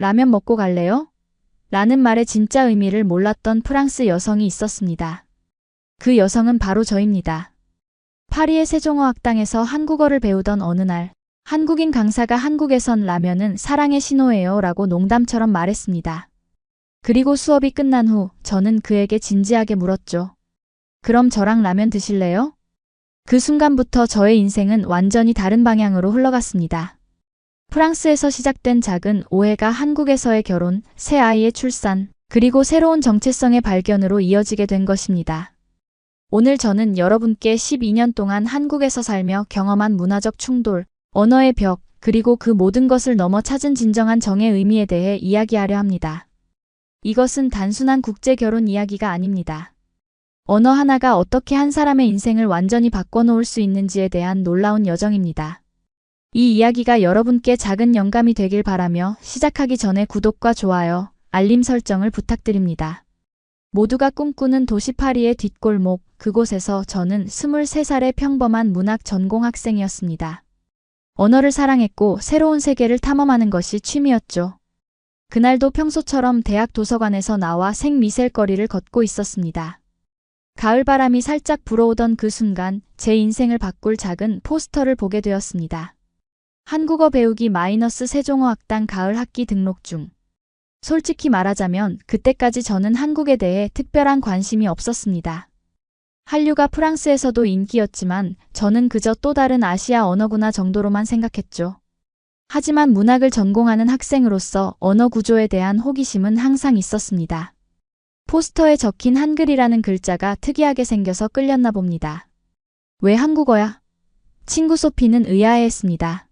라면 먹고 갈래요? 라는 말의 진짜 의미를 몰랐던 프랑스 여성이 있었습니다. 그 여성은 바로 저입니다. 파리의 세종어학당에서 한국어를 배우던 어느 날, 한국인 강사가 한국에선 라면은 사랑의 신호예요 라고 농담처럼 말했습니다. 그리고 수업이 끝난 후 저는 그에게 진지하게 물었죠. 그럼 저랑 라면 드실래요? 그 순간부터 저의 인생은 완전히 다른 방향으로 흘러갔습니다. 프랑스에서 시작된 작은 오해가 한국에서의 결혼, 새 아이의 출산, 그리고 새로운 정체성의 발견으로 이어지게 된 것입니다. 오늘 저는 여러분께 12년 동안 한국에서 살며 경험한 문화적 충돌, 언어의 벽, 그리고 그 모든 것을 넘어 찾은 진정한 정의 의미에 대해 이야기하려 합니다. 이것은 단순한 국제 결혼 이야기가 아닙니다. 언어 하나가 어떻게 한 사람의 인생을 완전히 바꿔놓을 수 있는지에 대한 놀라운 여정입니다. 이 이야기가 여러분께 작은 영감이 되길 바라며 시작하기 전에 구독과 좋아요, 알림 설정을 부탁드립니다. 모두가 꿈꾸는 도시 파리의 뒷골목, 그곳에서 저는 23살의 평범한 문학 전공 학생이었습니다. 언어를 사랑했고 새로운 세계를 탐험하는 것이 취미였죠. 그날도 평소처럼 대학 도서관에서 나와 생미셀거리를 걷고 있었습니다. 가을바람이 살짝 불어오던 그 순간 제 인생을 바꿀 작은 포스터를 보게 되었습니다. 한국어 배우기 마이너스 세종어학당 가을 학기 등록 중. 솔직히 말하자면 그때까지 저는 한국에 대해 특별한 관심이 없었습니다. 한류가 프랑스에서도 인기였지만 저는 그저 또 다른 아시아 언어구나 정도로만 생각했죠. 하지만 문학을 전공하는 학생으로서 언어 구조에 대한 호기심은 항상 있었습니다. 포스터에 적힌 한글이라는 글자가 특이하게 생겨서 끌렸나 봅니다. 왜 한국어야? 친구 소피는 의아해했습니다.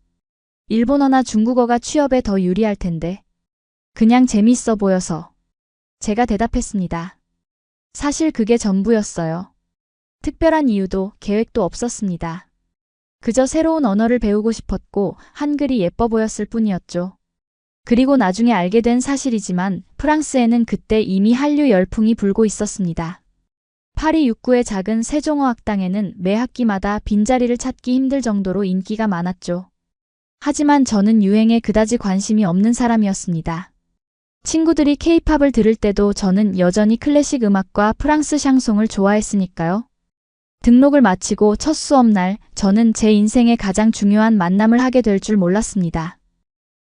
일본어나 중국어가 취업에 더 유리할 텐데. 그냥 재밌어 보여서. 제가 대답했습니다. 사실 그게 전부였어요. 특별한 이유도 계획도 없었습니다. 그저 새로운 언어를 배우고 싶었고 한글이 예뻐 보였을 뿐이었죠. 그리고 나중에 알게 된 사실이지만 프랑스에는 그때 이미 한류 열풍이 불고 있었습니다. 파리 6구의 작은 세종어학당에는 매 학기마다 빈자리를 찾기 힘들 정도로 인기가 많았죠. 하지만 저는 유행에 그다지 관심이 없는 사람이었습니다. 친구들이 케이팝을 들을 때도 저는 여전히 클래식 음악과 프랑스 샹송을 좋아했으니까요. 등록을 마치고 첫 수업날 저는 제 인생의 가장 중요한 만남을 하게 될 줄 몰랐습니다.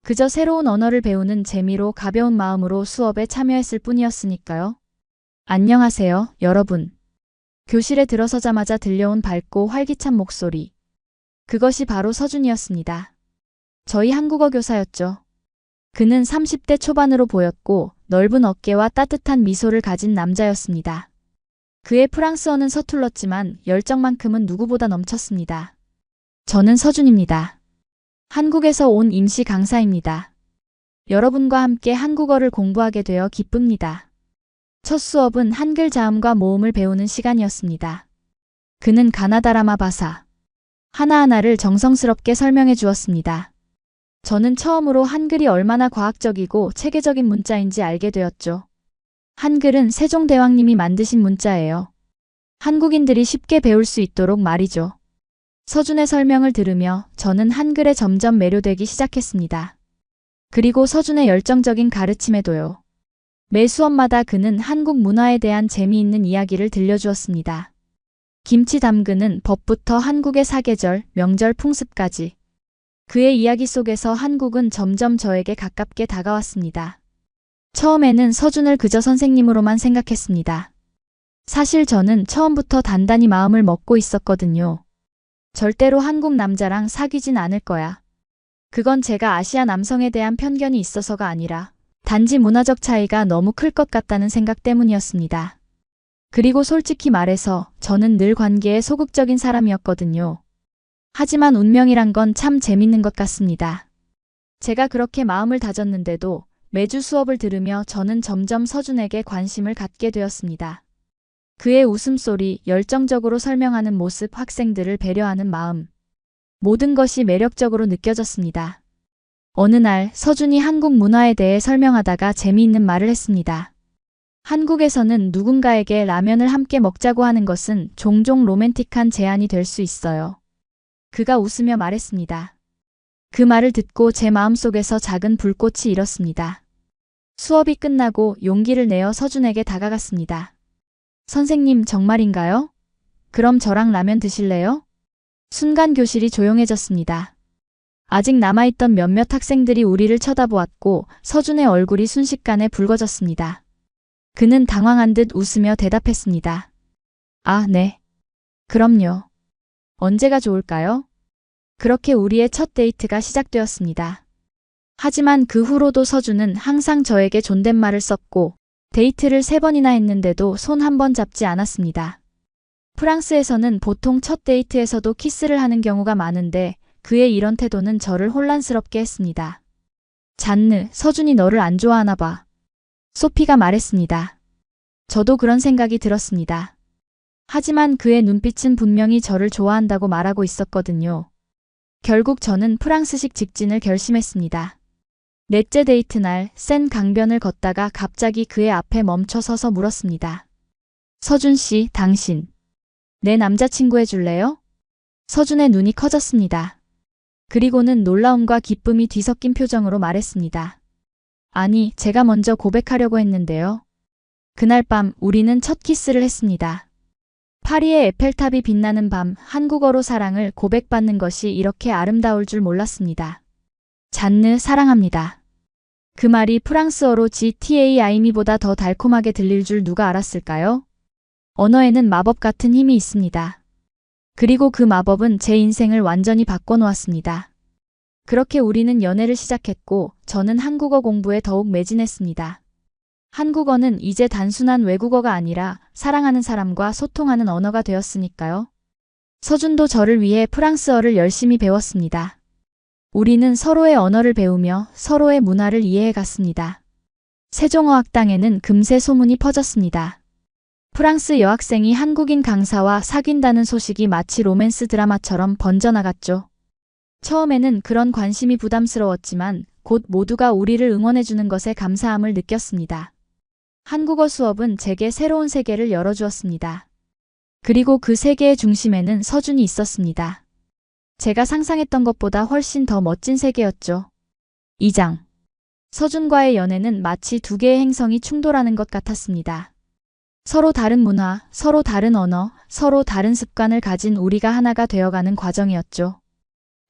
그저 새로운 언어를 배우는 재미로 가벼운 마음으로 수업에 참여했을 뿐이었으니까요. 안녕하세요, 여러분. 교실에 들어서자마자 들려온 밝고 활기찬 목소리. 그것이 바로 서준이었습니다. 저희 한국어 교사였죠. 그는 30대 초반으로 보였고 넓은 어깨와 따뜻한 미소를 가진 남자였습니다. 그의 프랑스어는 서툴렀지만 열정만큼은 누구보다 넘쳤습니다. 저는 서준입니다. 한국에서 온 임시 강사입니다. 여러분과 함께 한국어를 공부하게 되어 기쁩니다. 첫 수업은 한글 자음과 모음을 배우는 시간이었습니다. 그는 가나다라마 바사 하나하나를 정성스럽게 설명해 주었습니다. 저는 처음으로 한글이 얼마나 과학적이고 체계적인 문자인지 알게 되었죠. 한글은 세종대왕님이 만드신 문자예요. 한국인들이 쉽게 배울 수 있도록 말이죠. 서준의 설명을 들으며 저는 한글에 점점 매료되기 시작했습니다. 그리고 서준의 열정적인 가르침에도요. 매 수업마다 그는 한국 문화에 대한 재미있는 이야기를 들려주었습니다. 김치 담그는 법부터 한국의 사계절, 명절 풍습까지. 그의 이야기 속에서 한국은 점점 저에게 가깝게 다가왔습니다. 처음에는 서준을 그저 선생님으로만 생각했습니다. 사실 저는 처음부터 단단히 마음을 먹고 있었거든요. 절대로 한국 남자랑 사귀진 않을 거야. 그건 제가 아시아 남성에 대한 편견이 있어서가 아니라 단지 문화적 차이가 너무 클 것 같다는 생각 때문이었습니다. 그리고 솔직히 말해서 저는 늘 관계에 소극적인 사람이었거든요. 하지만 운명이란 건 참 재밌는 것 같습니다. 제가 그렇게 마음을 다졌는데도 매주 수업을 들으며 저는 점점 서준에게 관심을 갖게 되었습니다. 그의 웃음소리, 열정적으로 설명하는 모습, 학생들을 배려하는 마음. 모든 것이 매력적으로 느껴졌습니다. 어느 날 서준이 한국 문화에 대해 설명하다가 재미있는 말을 했습니다. 한국에서는 누군가에게 라면을 함께 먹자고 하는 것은 종종 로맨틱한 제안이 될 수 있어요. 그가 웃으며 말했습니다. 그 말을 듣고 제 마음속에서 작은 불꽃이 일었습니다. 수업이 끝나고 용기를 내어 서준에게 다가갔습니다. 선생님, 정말인가요? 그럼 저랑 라면 드실래요? 순간 교실이 조용해졌습니다. 아직 남아있던 몇몇 학생들이 우리를 쳐다보았고 서준의 얼굴이 순식간에 붉어졌습니다. 그는 당황한 듯 웃으며 대답했습니다. 아, 네. 그럼요. 언제가 좋을까요? 그렇게 우리의 첫 데이트가 시작되었습니다. 하지만 그 후로도 서준은 항상 저에게 존댓말을 썼고 데이트를 3번이나 했는데도 손 한 번 잡지 않았습니다. 프랑스에서는 보통 첫 데이트에서도 키스를 하는 경우가 많은데 그의 이런 태도는 저를 혼란스럽게 했습니다. 잔느, 서준이 너를 안 좋아하나 봐. 소피가 말했습니다. 저도 그런 생각이 들었습니다. 하지만 그의 눈빛은 분명히 저를 좋아한다고 말하고 있었거든요. 결국 저는 프랑스식 직진을 결심했습니다. 넷째 데이트 날 센 강변을 걷다가 갑자기 그의 앞에 멈춰 서서 물었습니다. 서준 씨, 당신 내 남자친구 해줄래요? 서준의 눈이 커졌습니다. 그리고는 놀라움과 기쁨이 뒤섞인 표정으로 말했습니다. 아니, 제가 먼저 고백하려고 했는데요. 그날 밤 우리는 첫 키스를 했습니다. 파리의 에펠탑이 빛나는 밤, 한국어로 사랑을 고백받는 것이 이렇게 아름다울 줄 몰랐습니다. 잔느, 사랑합니다. 그 말이 프랑스어로 GTAI미보다 더 달콤하게 들릴 줄 누가 알았을까요? 언어에는 마법 같은 힘이 있습니다. 그리고 그 마법은 제 인생을 완전히 바꿔놓았습니다. 그렇게 우리는 연애를 시작했고 저는 한국어 공부에 더욱 매진했습니다. 한국어는 이제 단순한 외국어가 아니라 사랑하는 사람과 소통하는 언어가 되었으니까요. 서준도 저를 위해 프랑스어를 열심히 배웠습니다. 우리는 서로의 언어를 배우며 서로의 문화를 이해해 갔습니다. 세종어학당에는 금세 소문이 퍼졌습니다. 프랑스 여학생이 한국인 강사와 사귄다는 소식이 마치 로맨스 드라마처럼 번져나갔죠. 처음에는 그런 관심이 부담스러웠지만 곧 모두가 우리를 응원해주는 것에 감사함을 느꼈습니다. 한국어 수업은 제게 새로운 세계를 열어주었습니다. 그리고 그 세계의 중심에는 서준이 있었습니다. 제가 상상했던 것보다 훨씬 더 멋진 세계였죠. 2장. 서준과의 연애는 마치 두 개의 행성이 충돌하는 것 같았습니다. 서로 다른 문화, 서로 다른 언어, 서로 다른 습관을 가진 우리가 하나가 되어가는 과정이었죠.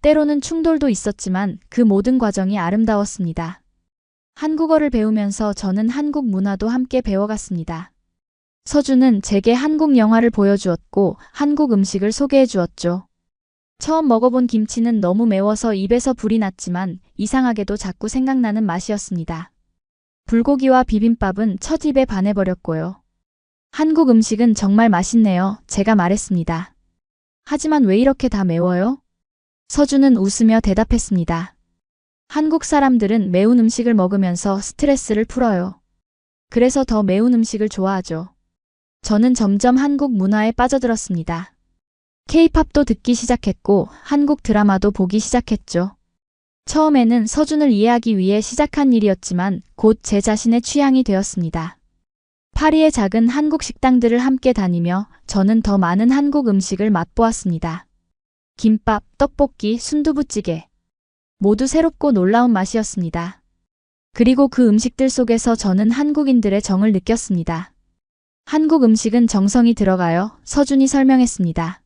때로는 충돌도 있었지만 그 모든 과정이 아름다웠습니다. 한국어를 배우면서 저는 한국 문화도 함께 배워갔습니다. 서준은 제게 한국 영화를 보여주었고 한국 음식을 소개해 주었죠. 처음 먹어본 김치는 너무 매워서 입에서 불이 났지만 이상하게도 자꾸 생각나는 맛이었습니다. 불고기와 비빔밥은 첫 입에 반해버렸고요. 한국 음식은 정말 맛있네요. 제가 말했습니다. 하지만 왜 이렇게 다 매워요? 서준은 웃으며 대답했습니다. 한국 사람들은 매운 음식을 먹으면서 스트레스를 풀어요. 그래서 더 매운 음식을 좋아하죠. 저는 점점 한국 문화에 빠져들었습니다. K-팝도 듣기 시작했고 한국 드라마도 보기 시작했죠. 처음에는 서준을 이해하기 위해 시작한 일이었지만 곧 제 자신의 취향이 되었습니다. 파리의 작은 한국 식당들을 함께 다니며 저는 더 많은 한국 음식을 맛보았습니다. 김밥, 떡볶이, 순두부찌개. 모두 새롭고 놀라운 맛이었습니다. 그리고 그 음식들 속에서 저는 한국인들의 정을 느꼈습니다. 한국 음식은 정성이 들어가요. 서준이 설명했습니다.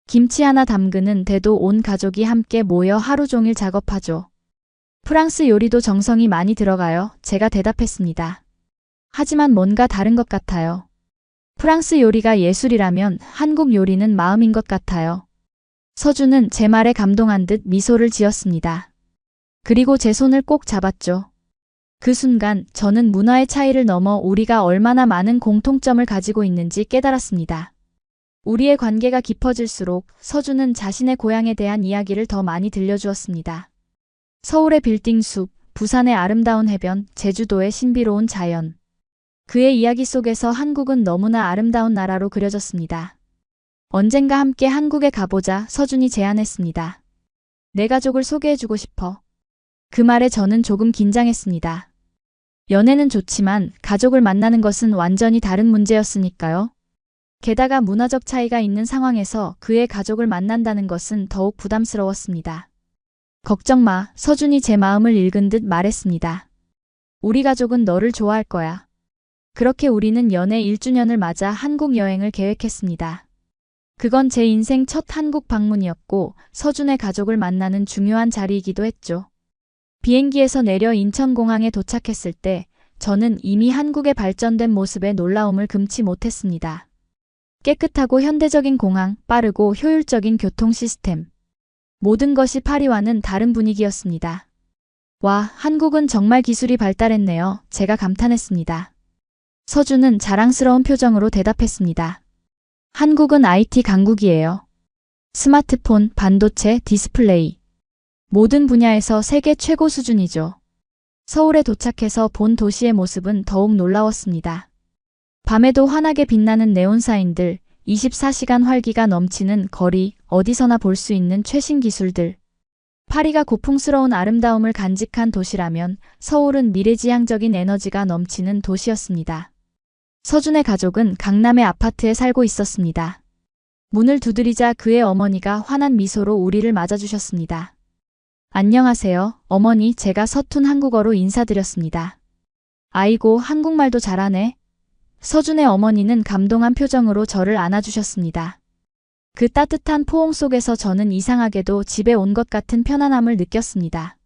김치 하나 담그는 데도 온 가족이 함께 모여 하루 종일 작업하죠. 프랑스 요리도 정성이 많이 들어가요. 제가 대답했습니다. 하지만 뭔가 다른 것 같아요. 프랑스 요리가 예술이라면 한국 요리는 마음인 것 같아요. 서준은 제 말에 감동한 듯 미소를 지었습니다. 그리고 제 손을 꼭 잡았죠. 그 순간 저는 문화의 차이를 넘어 우리가 얼마나 많은 공통점을 가지고 있는지 깨달았습니다. 우리의 관계가 깊어질수록 서준은 자신의 고향에 대한 이야기를 더 많이 들려주었습니다. 서울의 빌딩 숲, 부산의 아름다운 해변, 제주도의 신비로운 자연. 그의 이야기 속에서 한국은 너무나 아름다운 나라로 그려졌습니다. 언젠가 함께 한국에 가보자, 서준이 제안했습니다. 내 가족을 소개해주고 싶어. 그 말에 저는 조금 긴장했습니다. 연애는 좋지만 가족을 만나는 것은 완전히 다른 문제였으니까요. 게다가 문화적 차이가 있는 상황에서 그의 가족을 만난다는 것은 더욱 부담스러웠습니다. 걱정 마, 서준이 제 마음을 읽은 듯 말했습니다. 우리 가족은 너를 좋아할 거야. 그렇게 우리는 연애 1주년을 맞아 한국 여행을 계획했습니다. 그건 제 인생 첫 한국 방문이었고 서준의 가족을 만나는 중요한 자리이기도 했죠. 비행기에서 내려 인천공항에 도착했을 때 저는 이미 한국의 발전된 모습에 놀라움을 금치 못했습니다. 깨끗하고 현대적인 공항, 빠르고 효율적인 교통 시스템. 모든 것이 파리와는 다른 분위기였습니다. 와, 한국은 정말 기술이 발달했네요. 제가 감탄했습니다. 서준은 자랑스러운 표정으로 대답했습니다. 한국은 IT 강국이에요. 스마트폰, 반도체, 디스플레이. 모든 분야에서 세계 최고 수준이죠. 서울에 도착해서 본 도시의 모습은 더욱 놀라웠습니다. 밤에도 환하게 빛나는 네온사인들, 24시간 활기가 넘치는 거리, 어디서나 볼 수 있는 최신 기술들. 파리가 고풍스러운 아름다움을 간직한 도시라면 서울은 미래지향적인 에너지가 넘치는 도시였습니다. 서준의 가족은 강남의 아파트에 살고 있었습니다. 문을 두드리자 그의 어머니가 환한 미소로 우리를 맞아주셨습니다. 안녕하세요, 어머니. 제가 서툰 한국어로 인사드렸습니다. 아이고, 한국말도 잘하네. 서준의 어머니는 감동한 표정으로 저를 안아주셨습니다. 그 따뜻한 포옹 속에서 저는 이상하게도 집에 온 것 같은 편안함을 느꼈습니다.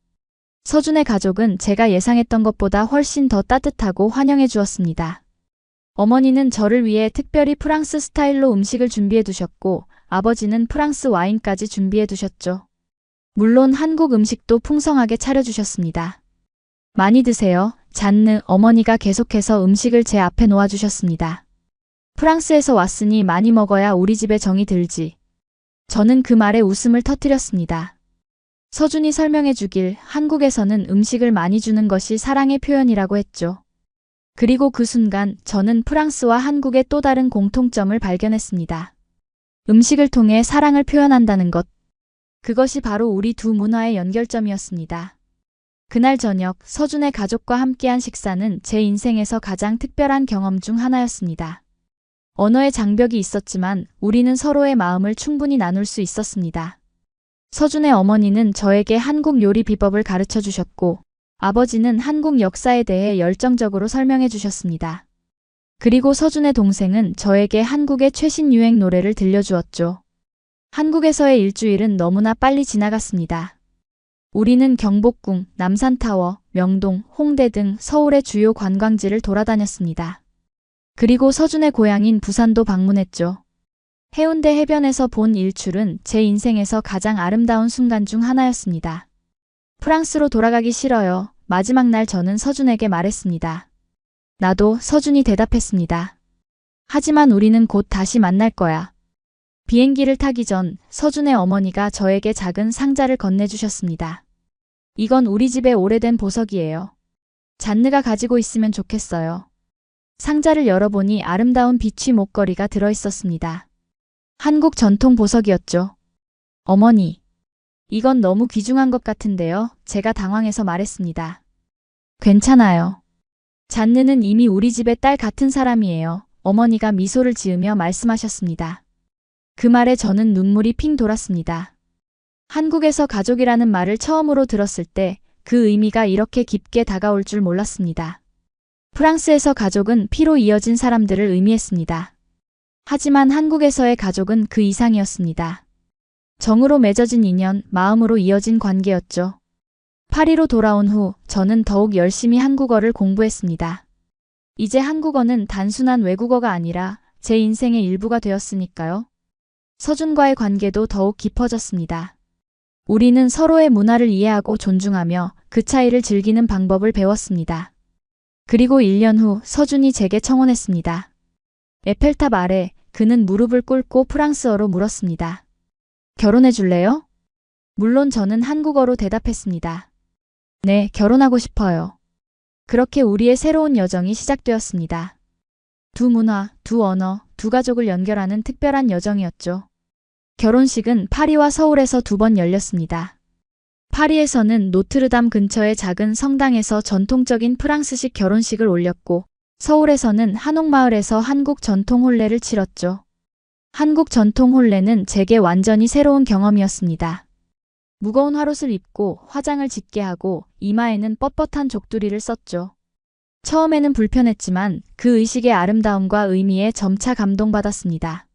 서준의 가족은 제가 예상했던 것보다 훨씬 더 따뜻하고 환영해 주었습니다. 어머니는 저를 위해 특별히 프랑스 스타일로 음식을 준비해 두셨고 아버지는 프랑스 와인까지 준비해 두셨죠. 물론 한국 음식도 풍성하게 차려주셨습니다. 많이 드세요. 잔느. 어머니가 계속해서 음식을 제 앞에 놓아주셨습니다. 프랑스에서 왔으니 많이 먹어야 우리 집에 정이 들지. 저는 그 말에 웃음을 터뜨렸습니다. 서준이 설명해 주길 한국에서는 음식을 많이 주는 것이 사랑의 표현이라고 했죠. 그리고 그 순간 저는 프랑스와 한국의 또 다른 공통점을 발견했습니다. 음식을 통해 사랑을 표현한다는 것. 그것이 바로 우리 두 문화의 연결점이었습니다. 그날 저녁 서준의 가족과 함께한 식사는 제 인생에서 가장 특별한 경험 중 하나였습니다. 언어의 장벽이 있었지만 우리는 서로의 마음을 충분히 나눌 수 있었습니다. 서준의 어머니는 저에게 한국 요리 비법을 가르쳐 주셨고 아버지는 한국 역사에 대해 열정적으로 설명해 주셨습니다. 그리고 서준의 동생은 저에게 한국의 최신 유행 노래를 들려주었죠. 한국에서의 일주일은 너무나 빨리 지나갔습니다. 우리는 경복궁, 남산타워, 명동, 홍대 등 서울의 주요 관광지를 돌아다녔습니다. 그리고 서준의 고향인 부산도 방문했죠. 해운대 해변에서 본 일출은 제 인생에서 가장 아름다운 순간 중 하나였습니다. 프랑스로 돌아가기 싫어요. 마지막 날 저는 서준에게 말했습니다. 나도. 서준이 대답했습니다. 하지만 우리는 곧 다시 만날 거야. 비행기를 타기 전 서준의 어머니가 저에게 작은 상자를 건네주셨습니다. 이건 우리 집의 오래된 보석이에요. 잔느가 가지고 있으면 좋겠어요. 상자를 열어보니 아름다운 비취 목걸이가 들어있었습니다. 한국 전통 보석이었죠. 어머니, 이건 너무 귀중한 것 같은데요. 제가 당황해서 말했습니다. 괜찮아요. 잔느는 이미 우리 집의 딸 같은 사람이에요. 어머니가 미소를 지으며 말씀하셨습니다. 그 말에 저는 눈물이 핑 돌았습니다. 한국에서 가족이라는 말을 처음으로 들었을 때 그 의미가 이렇게 깊게 다가올 줄 몰랐습니다. 프랑스에서 가족은 피로 이어진 사람들을 의미했습니다. 하지만 한국에서의 가족은 그 이상이었습니다. 정으로 맺어진 인연, 마음으로 이어진 관계였죠. 파리로 돌아온 후 저는 더욱 열심히 한국어를 공부했습니다. 이제 한국어는 단순한 외국어가 아니라 제 인생의 일부가 되었으니까요. 서준과의 관계도 더욱 깊어졌습니다. 우리는 서로의 문화를 이해하고 존중하며 그 차이를 즐기는 방법을 배웠습니다. 그리고 1년 후 서준이 제게 청혼했습니다. 에펠탑 아래 그는 무릎을 꿇고 프랑스어로 물었습니다. 결혼해 줄래요? 물론 저는 한국어로 대답했습니다. 네, 결혼하고 싶어요. 그렇게 우리의 새로운 여정이 시작되었습니다. 두 문화, 두 언어, 두 가족을 연결하는 특별한 여정이었죠. 결혼식은 파리와 서울에서 2번 열렸습니다. 파리에서는 노트르담 근처의 작은 성당에서 전통적인 프랑스식 결혼식을 올렸고 서울에서는 한옥마을에서 한국 전통 혼례를 치렀죠. 한국 전통 혼례는 제게 완전히 새로운 경험이었습니다. 무거운 화롯을 입고 화장을 짙게 하고 이마에는 뻣뻣한 족두리를 썼죠. 처음에는 불편했지만 그 의식의 아름다움과 의미에 점차 감동받았습니다.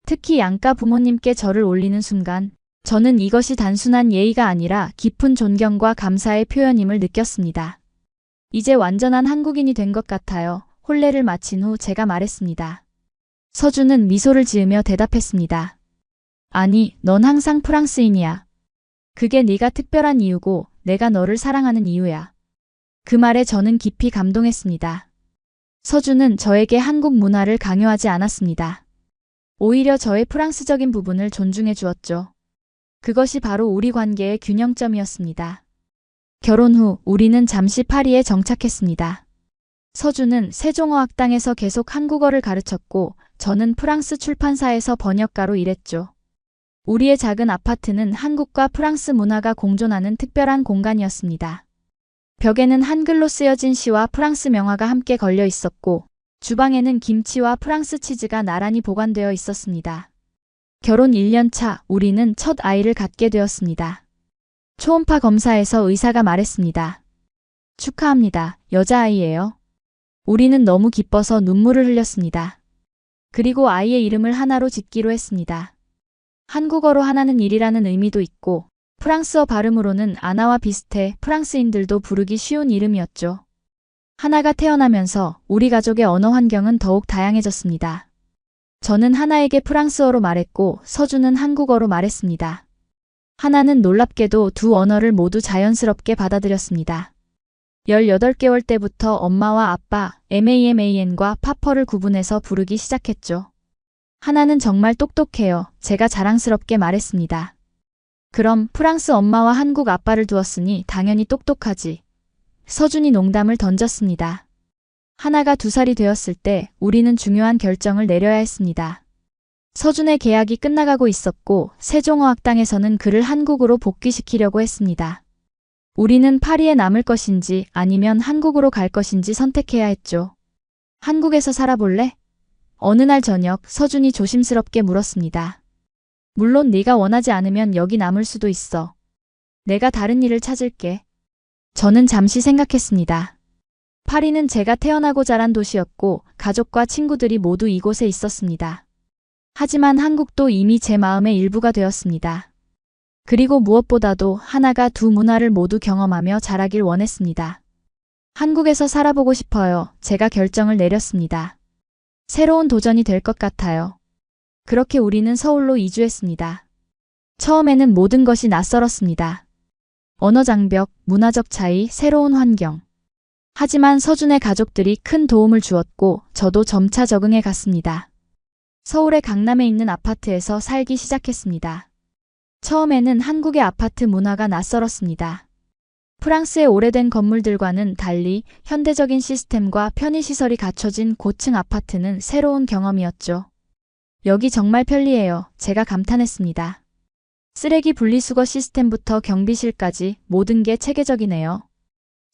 특히 양가 부모님께 절을 올리는 순간 저는 이것이 단순한 예의가 아니라 깊은 존경과 감사의 표현임을 느꼈습니다. 이제 완전한 한국인이 된 것 같아요. 혼례를 마친 후 제가 말했습니다. 서준은 미소를 지으며 대답했습니다. 아니, 넌 항상 프랑스인이야. 그게 네가 특별한 이유고 내가 너를 사랑하는 이유야. 그 말에 저는 깊이 감동했습니다. 서준은 저에게 한국 문화를 강요하지 않았습니다. 오히려 저의 프랑스적인 부분을 존중해 주었죠. 그것이 바로 우리 관계의 균형점이었습니다. 결혼 후 우리는 잠시 파리에 정착했습니다. 서준은 세종어학당에서 계속 한국어를 가르쳤고 저는 프랑스 출판사에서 번역가로 일했죠. 우리의 작은 아파트는 한국과 프랑스 문화가 공존하는 특별한 공간이었습니다. 벽에는 한글로 쓰여진 시와 프랑스 명화가 함께 걸려 있었고 주방에는 김치와 프랑스 치즈가 나란히 보관되어 있었습니다. 결혼 1년 차 우리는 첫 아이를 갖게 되었습니다. 초음파 검사에서 의사가 말했습니다. 축하합니다. 여자아이예요. 우리는 너무 기뻐서 눈물을 흘렸습니다. 그리고 아이의 이름을 하나로 짓기로 했습니다. 한국어로 하나는 일이라는 의미도 있고 프랑스어 발음으로는 아나와 비슷해 프랑스인들도 부르기 쉬운 이름이었죠. 하나가 태어나면서 우리 가족의 언어 환경은 더욱 다양해졌습니다. 저는 하나에게 프랑스어로 말했고 서준은 한국어로 말했습니다. 하나는 놀랍게도 두 언어를 모두 자연스럽게 받아들였습니다. 18개월 때부터 엄마와 아빠, MAMAN과 파퍼를 구분해서 부르기 시작했죠. 하나는 정말 똑똑해요. 제가 자랑스럽게 말했습니다. 그럼 프랑스 엄마와 한국 아빠를 두었으니 당연히 똑똑하지. 서준이 농담을 던졌습니다. 하나가 2살이 되었을 때 우리는 중요한 결정을 내려야 했습니다. 서준의 계약이 끝나가고 있었고 세종어학당에서는 그를 한국으로 복귀시키려고 했습니다. 우리는 파리에 남을 것인지 아니면 한국으로 갈 것인지 선택해야 했죠. 한국에서 살아볼래? 어느 날 저녁 서준이 조심스럽게 물었습니다. 물론 네가 원하지 않으면 여기 남을 수도 있어. 내가 다른 일을 찾을게. 저는 잠시 생각했습니다. 파리는 제가 태어나고 자란 도시였고 가족과 친구들이 모두 이곳에 있었습니다. 하지만 한국도 이미 제 마음의 일부가 되었습니다. 그리고 무엇보다도 하나가 두 문화를 모두 경험하며 자라길 원했습니다. 한국에서 살아보고 싶어요. 제가 결정을 내렸습니다. 새로운 도전이 될 것 같아요. 그렇게 우리는 서울로 이주했습니다. 처음에는 모든 것이 낯설었습니다. 언어 장벽, 문화적 차이, 새로운 환경. 하지만 서준의 가족들이 큰 도움을 주었고 저도 점차 적응해 갔습니다. 서울의 강남에 있는 아파트에서 살기 시작했습니다. 처음에는 한국의 아파트 문화가 낯설었습니다. 프랑스의 오래된 건물들과는 달리 현대적인 시스템과 편의시설이 갖춰진 고층 아파트는 새로운 경험이었죠. 여기 정말 편리해요. 제가 감탄했습니다. 쓰레기 분리수거 시스템부터 경비실까지 모든 게 체계적이네요.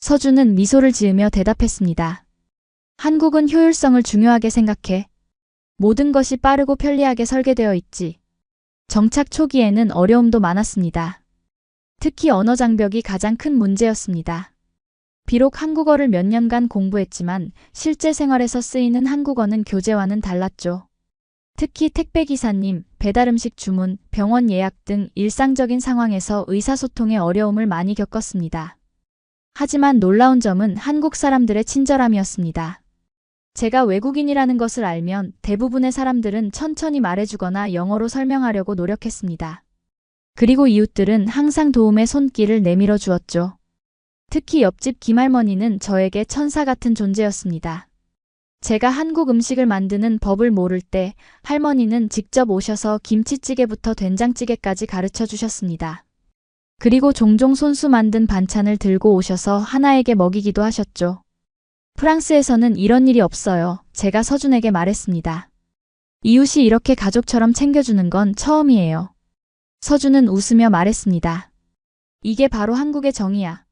서준은 미소를 지으며 대답했습니다. 한국은 효율성을 중요하게 생각해. 모든 것이 빠르고 편리하게 설계되어 있지. 정착 초기에는 어려움도 많았습니다. 특히 언어 장벽이 가장 큰 문제였습니다. 비록 한국어를 몇 년간 공부했지만 실제 생활에서 쓰이는 한국어는 교재와는 달랐죠. 특히 택배기사님, 배달음식 주문, 병원 예약 등 일상적인 상황에서 의사소통에 어려움을 많이 겪었습니다. 하지만 놀라운 점은 한국 사람들의 친절함이었습니다. 제가 외국인이라는 것을 알면 대부분의 사람들은 천천히 말해주거나 영어로 설명하려고 노력했습니다. 그리고 이웃들은 항상 도움의 손길을 내밀어 주었죠. 특히 옆집 김할머니는 저에게 천사 같은 존재였습니다. 제가 한국 음식을 만드는 법을 모를 때 할머니는 직접 오셔서 김치찌개부터 된장찌개까지 가르쳐 주셨습니다. 그리고 종종 손수 만든 반찬을 들고 오셔서 하나에게 먹이기도 하셨죠. 프랑스에서는 이런 일이 없어요. 제가 서준에게 말했습니다. 이웃이 이렇게 가족처럼 챙겨주는 건 처음이에요. 서준은 웃으며 말했습니다. 이게 바로 한국의 정이야.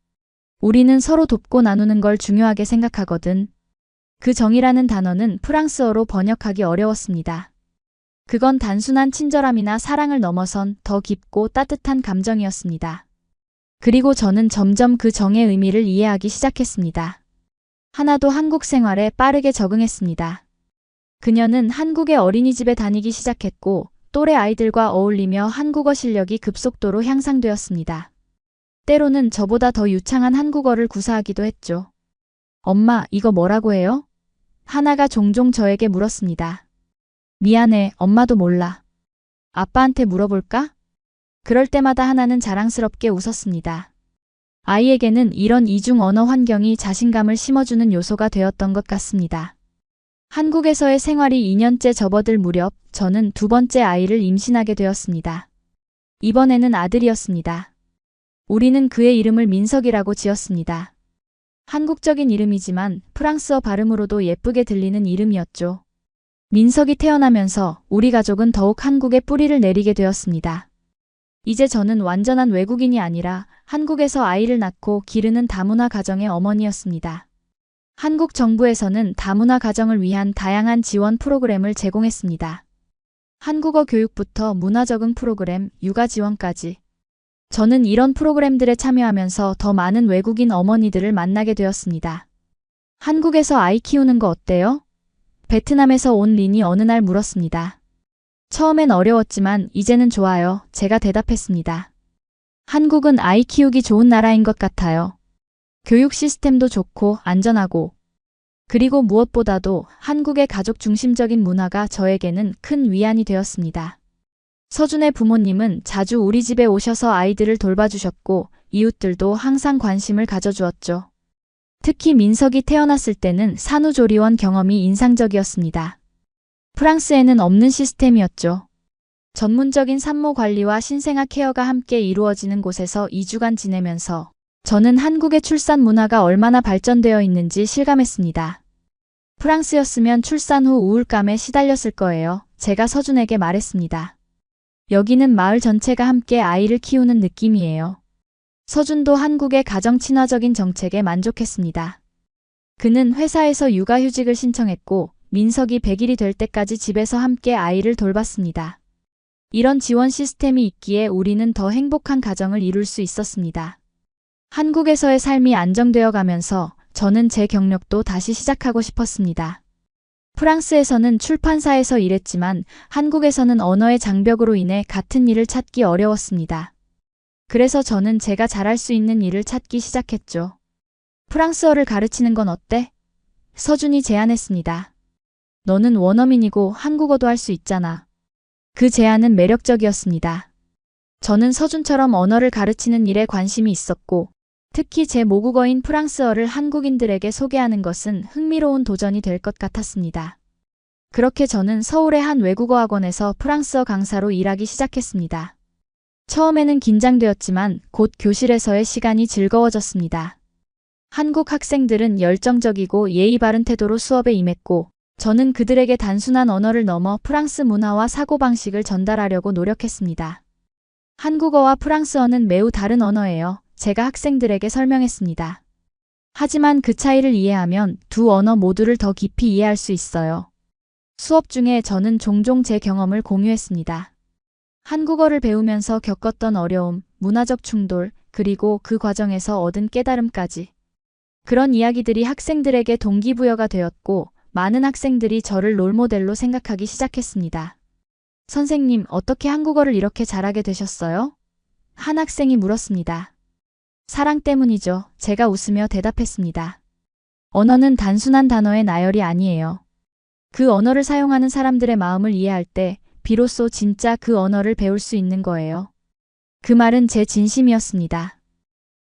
우리는 서로 돕고 나누는 걸 중요하게 생각하거든. 그 정이라는 단어는 프랑스어로 번역하기 어려웠습니다. 그건 단순한 친절함이나 사랑을 넘어선 더 깊고 따뜻한 감정이었습니다. 그리고 저는 점점 그 정의 의미를 이해하기 시작했습니다. 하나도 한국 생활에 빠르게 적응했습니다. 그녀는 한국의 어린이집에 다니기 시작했고 또래 아이들과 어울리며 한국어 실력이 급속도로 향상되었습니다. 때로는 저보다 더 유창한 한국어를 구사하기도 했죠. 엄마, 이거 뭐라고 해요? 하나가 종종 저에게 물었습니다. 미안해, 엄마도 몰라. 아빠한테 물어볼까? 그럴 때마다 하나는 자랑스럽게 웃었습니다. 아이에게는 이런 이중 언어 환경이 자신감을 심어주는 요소가 되었던 것 같습니다. 한국에서의 생활이 2년째 접어들 무렵 저는 두 번째 아이를 임신하게 되었습니다. 이번에는 아들이었습니다. 우리는 그의 이름을 민석이라고 지었습니다. 한국적인 이름이지만 프랑스어 발음으로도 예쁘게 들리는 이름이었죠. 민석이 태어나면서 우리 가족은 더욱 한국에 뿌리를 내리게 되었습니다. 이제 저는 완전한 외국인이 아니라 한국에서 아이를 낳고 기르는 다문화 가정의 어머니였습니다. 한국 정부에서는 다문화 가정을 위한 다양한 지원 프로그램을 제공했습니다. 한국어 교육부터 문화 적응 프로그램, 육아 지원까지. 저는 이런 프로그램들에 참여하면서 더 많은 외국인 어머니들을 만나게 되었습니다. 한국에서 아이 키우는 거 어때요? 베트남에서 온 린이 어느 날 물었습니다. 처음엔 어려웠지만 이제는 좋아요. 제가 대답했습니다. 한국은 아이 키우기 좋은 나라인 것 같아요. 교육 시스템도 좋고 안전하고. 그리고 무엇보다도 한국의 가족 중심적인 문화가 저에게는 큰 위안이 되었습니다. 서준의 부모님은 자주 우리 집에 오셔서 아이들을 돌봐주셨고 이웃들도 항상 관심을 가져주었죠. 특히 민석이 태어났을 때는 산후조리원 경험이 인상적이었습니다. 프랑스에는 없는 시스템이었죠. 전문적인 산모 관리와 신생아 케어가 함께 이루어지는 곳에서 2주간 지내면서 저는 한국의 출산 문화가 얼마나 발전되어 있는지 실감했습니다. 프랑스였으면 출산 후 우울감에 시달렸을 거예요. 제가 서준에게 말했습니다. 여기는 마을 전체가 함께 아이를 키우는 느낌이에요. 서준도 한국의 가정 친화적인 정책에 만족했습니다. 그는 회사에서 육아휴직을 신청했고 민석이 100일이 될 때까지 집에서 함께 아이를 돌봤습니다. 이런 지원 시스템이 있기에 우리는 더 행복한 가정을 이룰 수 있었습니다. 한국에서의 삶이 안정되어 가면서 저는 제 경력도 다시 시작하고 싶었습니다. 프랑스에서는 출판사에서 일했지만 한국에서는 언어의 장벽으로 인해 같은 일을 찾기 어려웠습니다. 그래서 저는 제가 잘할 수 있는 일을 찾기 시작했죠. 프랑스어를 가르치는 건 어때? 서준이 제안했습니다. 너는 원어민이고 한국어도 할 수 있잖아. 그 제안은 매력적이었습니다. 저는 서준처럼 언어를 가르치는 일에 관심이 있었고 특히 제 모국어인 프랑스어를 한국인들에게 소개하는 것은 흥미로운 도전이 될 것 같았습니다. 그렇게 저는 서울의 한 외국어 학원에서 프랑스어 강사로 일하기 시작했습니다. 처음에는 긴장되었지만 곧 교실에서의 시간이 즐거워졌습니다. 한국 학생들은 열정적이고 예의 바른 태도로 수업에 임했고 저는 그들에게 단순한 언어를 넘어 프랑스 문화와 사고방식을 전달하려고 노력했습니다. 한국어와 프랑스어는 매우 다른 언어예요. 제가 학생들에게 설명했습니다. 하지만 그 차이를 이해하면 두 언어 모두를 더 깊이 이해할 수 있어요. 수업 중에 저는 종종 제 경험을 공유했습니다. 한국어를 배우면서 겪었던 어려움, 문화적 충돌, 그리고 그 과정에서 얻은 깨달음까지. 그런 이야기들이 학생들에게 동기부여가 되었고 많은 학생들이 저를 롤모델로 생각하기 시작했습니다. 선생님, 어떻게 한국어를 이렇게 잘하게 되셨어요? 한 학생이 물었습니다. 사랑 때문이죠. 제가 웃으며 대답했습니다. 언어는 단순한 단어의 나열이 아니에요. 그 언어를 사용하는 사람들의 마음을 이해할 때 비로소 진짜 그 언어를 배울 수 있는 거예요. 그 말은 제 진심이었습니다.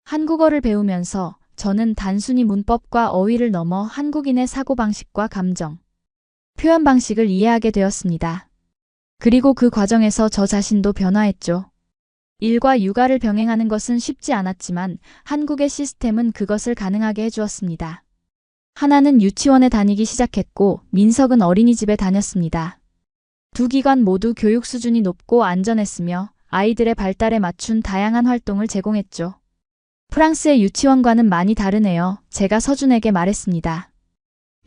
한국어를 배우면서 저는 단순히 문법과 어휘를 넘어 한국인의 사고방식과 감정, 표현 방식을 이해하게 되었습니다. 그리고 그 과정에서 저 자신도 변화했죠. 일과 육아를 병행하는 것은 쉽지 않았지만 한국의 시스템은 그것을 가능하게 해주었습니다. 하나는 유치원에 다니기 시작했고 민석은 어린이집에 다녔습니다. 두 기관 모두 교육 수준이 높고 안전했으며 아이들의 발달에 맞춘 다양한 활동을 제공했죠. 프랑스의 유치원과는 많이 다르네요. 제가 서준에게 말했습니다.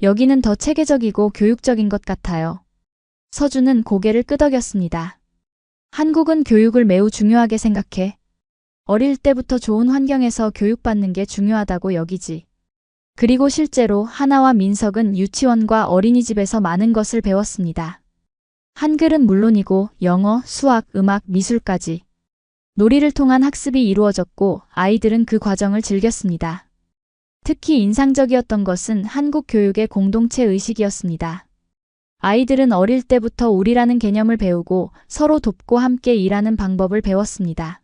여기는 더 체계적이고 교육적인 것 같아요. 서준은 고개를 끄덕였습니다. 한국은 교육을 매우 중요하게 생각해. 어릴 때부터 좋은 환경에서 교육받는 게 중요하다고 여기지. 그리고 실제로 하나와 민석은 유치원과 어린이집에서 많은 것을 배웠습니다. 한글은 물론이고 영어, 수학, 음악, 미술까지. 놀이를 통한 학습이 이루어졌고 아이들은 그 과정을 즐겼습니다. 특히 인상적이었던 것은 한국 교육의 공동체 의식이었습니다. 아이들은 어릴 때부터 우리라는 개념을 배우고 서로 돕고 함께 일하는 방법을 배웠습니다.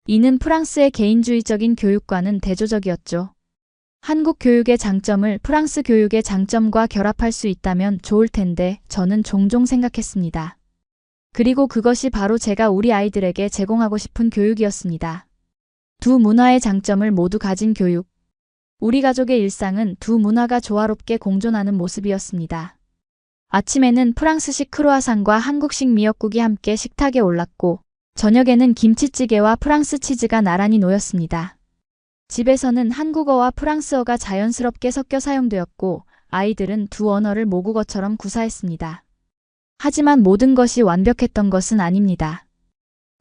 이는 프랑스의 개인주의적인 교육과는 대조적이었죠. 한국 교육의 장점을 프랑스 교육의 장점과 결합할 수 있다면 좋을 텐데 저는 종종 생각했습니다. 그리고 그것이 바로 제가 우리 아이들에게 제공하고 싶은 교육이었습니다. 두 문화의 장점을 모두 가진 교육. 우리 가족의 일상은 두 문화가 조화롭게 공존하는 모습이었습니다. 아침에는 프랑스식 크루아상과 한국식 미역국이 함께 식탁에 올랐고 저녁에는 김치찌개와 프랑스 치즈가 나란히 놓였습니다. 집에서는 한국어와 프랑스어가 자연스럽게 섞여 사용되었고 아이들은 두 언어를 모국어처럼 구사했습니다. 하지만 모든 것이 완벽했던 것은 아닙니다.